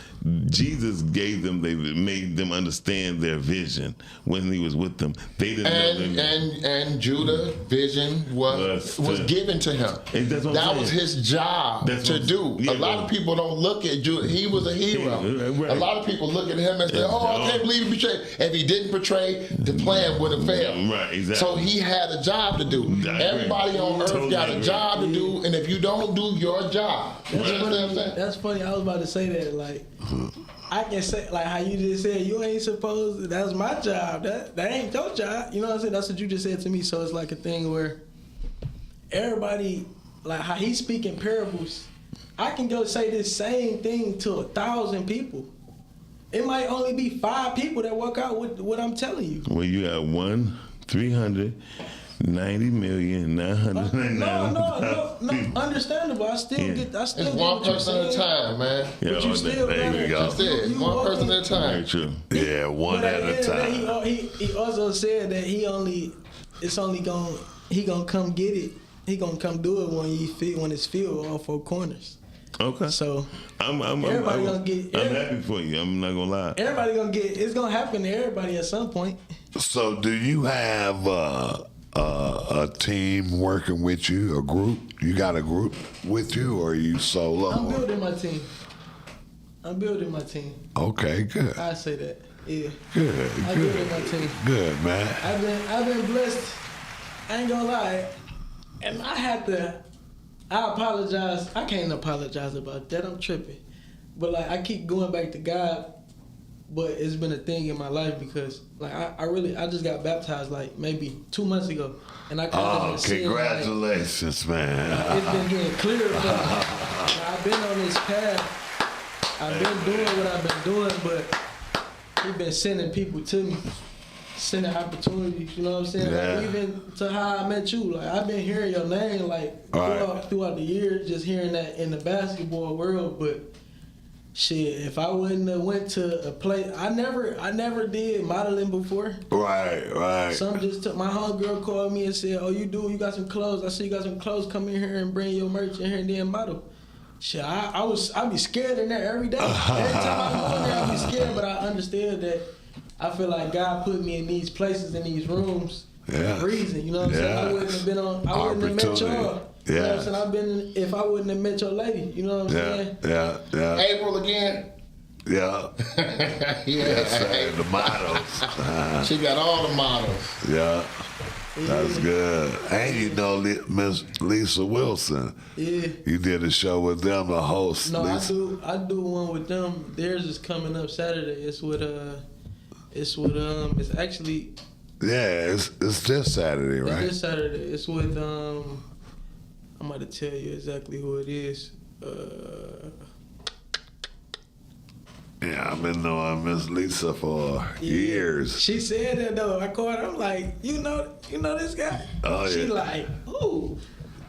Jesus gave them, they made them understand their vision when he was with them. They didn't know And Judah's vision was given to him. And that's what I'm That saying. was his job to do. Yeah, a lot of people don't look at Judah. He was a hero. Yeah, right. A lot of people look at him and say, "Oh, I can't believe he betrayed." If he didn't betray, the plan would have failed. Right, exactly. So he had a job to do. agree. Everybody on earth Totally got a agree. job to do, and if you don't do your job, you understand what I'm saying? That's funny. I was about to say that. Like, I can say like how you just said you ain't supposed. That's my job. That ain't your job. You know what I'm saying? That's what you just said to me. So it's like a thing where everybody, like how he's speaking parables. I can go say this same thing to 1,000 people. It might only be 5 people that walk out with what I'm telling you. Well, you got 390,999,000. No. Understandable. I still get. I still It's get one what you're person at a saying. time, man. Yeah, But you still there gotta- you go. That's it. You One walking- person at a Very time. true. Yeah, one But at at the a end of the time. day, he also said that he gonna come get it. He gonna come do it when it's filled all 4 corners. Okay. So I'm everybody gonna get. I'm happy for you. I'm not gonna lie. Everybody gonna get. It's gonna happen to everybody at some point. So, do you have a team working with you, a group? You got a group with you, or are you solo? I'm building my team. Okay, good, I say that. Yeah. good, I'm good, building my team. good, man. I've been blessed. I ain't gonna lie, and I apologize. I can't apologize about that. I'm tripping, but like I keep going back to God. But it's been a thing in my life because like I just got baptized like maybe 2 months ago, and I kind of Oh, been seeing, like, congratulations, man. it's been getting clearer for me. I've been on this path. I've been doing what I've been doing, but He's been sending people to me, sending opportunities. You know what I'm saying? Yeah. Like, even to how I met you. Like I've been hearing your name like throughout the years, just hearing that in the basketball world. But shit, if I wouldn't have went to a place, I never did modeling before. Right. Some just took, my homegirl called me and said, "Oh, you got some clothes. I see you got some clothes. Come in here and bring your merch in here and then model." Shit, I be scared in there every day. Every time I go in there, I be scared. But I understand that I feel like God put me in these places, in these rooms, for a reason. You know what I'm saying? I wouldn't have been on. I wouldn't have met y'all. You know what I'm saying? If I wouldn't have met your lady. You know what I'm saying? Yeah. April again. Yeah. Yes, sir. The models. She got all the models. Yeah. That's good. And you know Miss Lisa Wilson. Yeah. You did a show with them, the host. No, Lisa. I do one with them. Theirs is coming up Saturday. It's actually Yeah, it's this Saturday, right? it's this Saturday. It's with I'm about to tell you exactly who it is. Yeah, I've been knowing Miss Lisa for years. She said that though. I called her. I'm like, you know this guy? Oh, She yeah. like, ooh,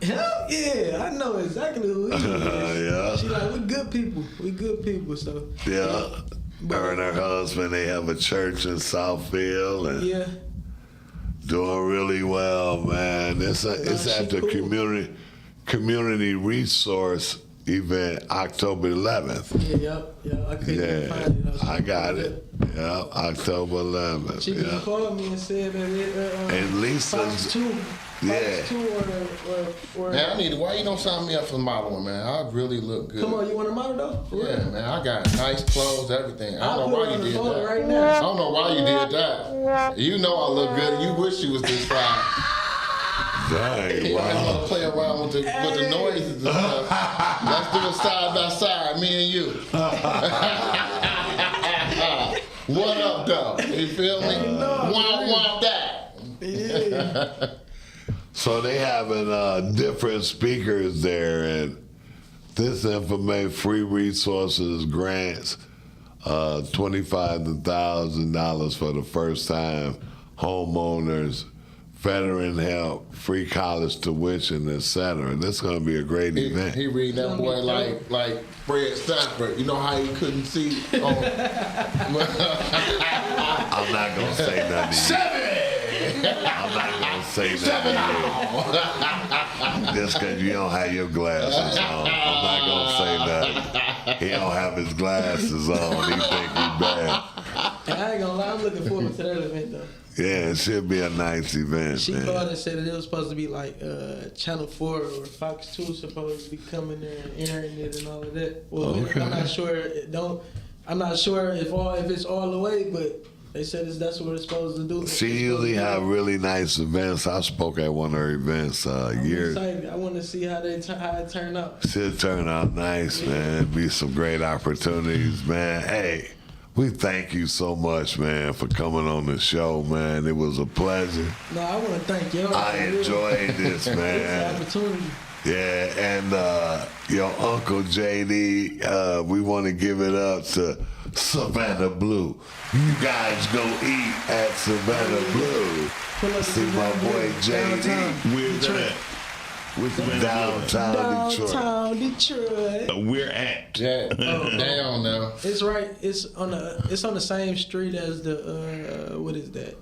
hell yeah, I know exactly who he is. Yeah. She like, we good people. We good people. So Yeah. Her and her husband, they have a church in Southfield and yeah. doing really well, man. It's she at the cool. community resource event October 11th. Yeah. I couldn't even find it. Yeah, I got it. Yeah, October 11th. She Yeah. called me and said that it, And Lisa's- Fox 2. Yeah. Fox 2 or Man, why you don't sign me up for modeling, man? I really look good. come on, you want to model though? For Yeah, real? man, I got nice clothes, everything. I I'll don't know put why it on you the did phone that. right I now. don't know why you did that. You know I look good. You wish you was this fly. Dang, You always want wow. to play around with the noises and stuff. Let's do it side by side, me and you. What up, though? You feel me? Want that. Yeah. So they having different speakers there, and this information, free resources, grants, $25,000 for the first time homeowners, veteran help, free college tuition, etc. This is going to be a great event. He read that boy like Fred Sanford. You know how he couldn't see? I'm not going to say nothing to you. I'm not going to say nothing to you. Just because you don't have your glasses on. I'm not going to say nothing. He don't have his glasses on. He think he bad. And I ain't gonna lie, I'm looking forward to that event though. Yeah, it should be a nice event, She man. called and said that it was supposed to be like Channel 4 or Fox 2 supposed to be coming there and airing it and all of that. Well, Okay. I'm not sure. I'm not sure if it's all the way, but they said that's what it's supposed to do. She usually have really nice events. I spoke at one of her events I'm years. excited. I want to see how it turned out. Should turn out nice, man. Be some great opportunities, man. Hey, we thank you so much, man, for coming on the show, man. It was a pleasure. No, I want to thank y'all. I for real. enjoyed this, This man. opportunity. Yeah, and your Uncle JD, we want to give it up to Savannah Blue. You guys go eat at Savannah Blue. Pull up See to my Savannah boy Blue, JD. downtown. Where's that at? Where's the Downtown Detroit. Downtown Detroit. We're at. Yeah, down now. It's right. It's on the same street as the what is that?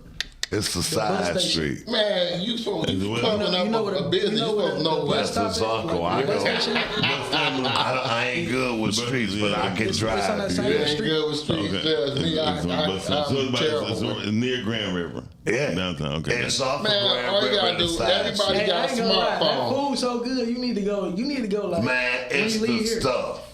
It's the bus side station. street. Man, you supposed Is it to what? coming You know up what a a- business. you You know what supposed to a- know the what. bus That's his stop is? uncle. Like, I the bus know. station? I ain't good with streets, but I can It's on that drive. same You ain't street. good with streets. Okay. Me, I'm terrible. It's near Grand River. Yeah. Downtown. Okay. It's off Man, of Grand all you River gotta and the do, side everybody street. got I ain't gonna lie, that smartphone. food so good. You need to go like Man, when it's you the leave here. stuff.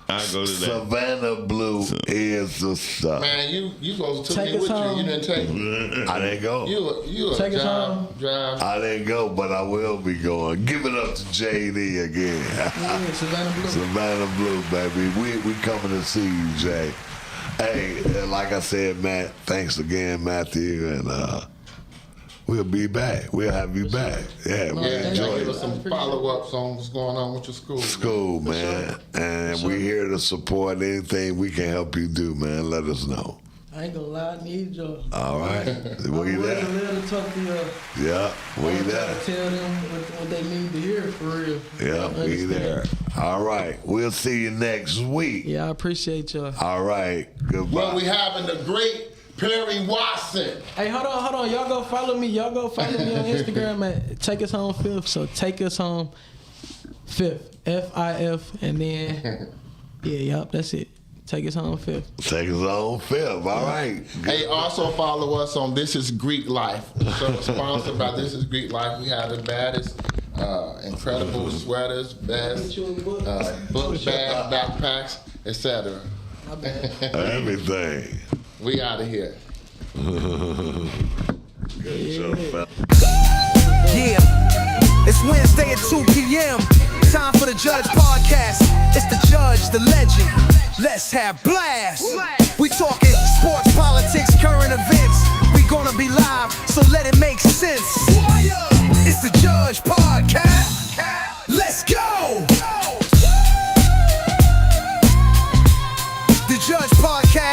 I go to that. Savannah Blue is the stuff. Man, you supposed to Take take me us with home. you. You didn't take me. I didn't go. You Take us home. drive. I didn't go, but I will be going. Give it up to JD again. Yeah, Savannah Blue. Savannah Blue, baby. We coming to see you, Jay. Hey, like I said, Matt, thanks again, Matthew, and we'll be back. We'll have you back. Yeah, we Yeah, enjoy give us it. some follow-ups on what's going on with your school. School, man. And we're here to support anything we can help you do, man. Let us know. I ain't gonna lie, I need y'all. All right. I'm We willing there. to talk to y'all. Yeah, we I'm there. trying to tell them what they need to hear for real. Yeah, we Understand. there. All right. We'll see you next week. Yeah, I appreciate y'all. All right. Goodbye. Well, we having the great Perry Watson. Hey, hold on. Y'all go follow me. Y'all go follow me on Instagram at Take Us Home Fifth. So Take Us Home Fifth, FIF, and then yup, that's it. Take Us Home Fifth. Take us on film. All right. Hey, also follow us on This Is Greek Life. So sponsored by This Is Greek Life. We have the baddest, incredible sweaters, best book bag, backpacks, etc. Everything. We out of here. Good show, fella. Yeah, it's Wednesday at 2 p.m. Time for the Judge Podcast. It's the Judge, the legend. Let's have blast. We talking sports, politics, current events. We gonna be live, so let it make sense. It's the Judge Podcast. Let's go. The Judge Podcast.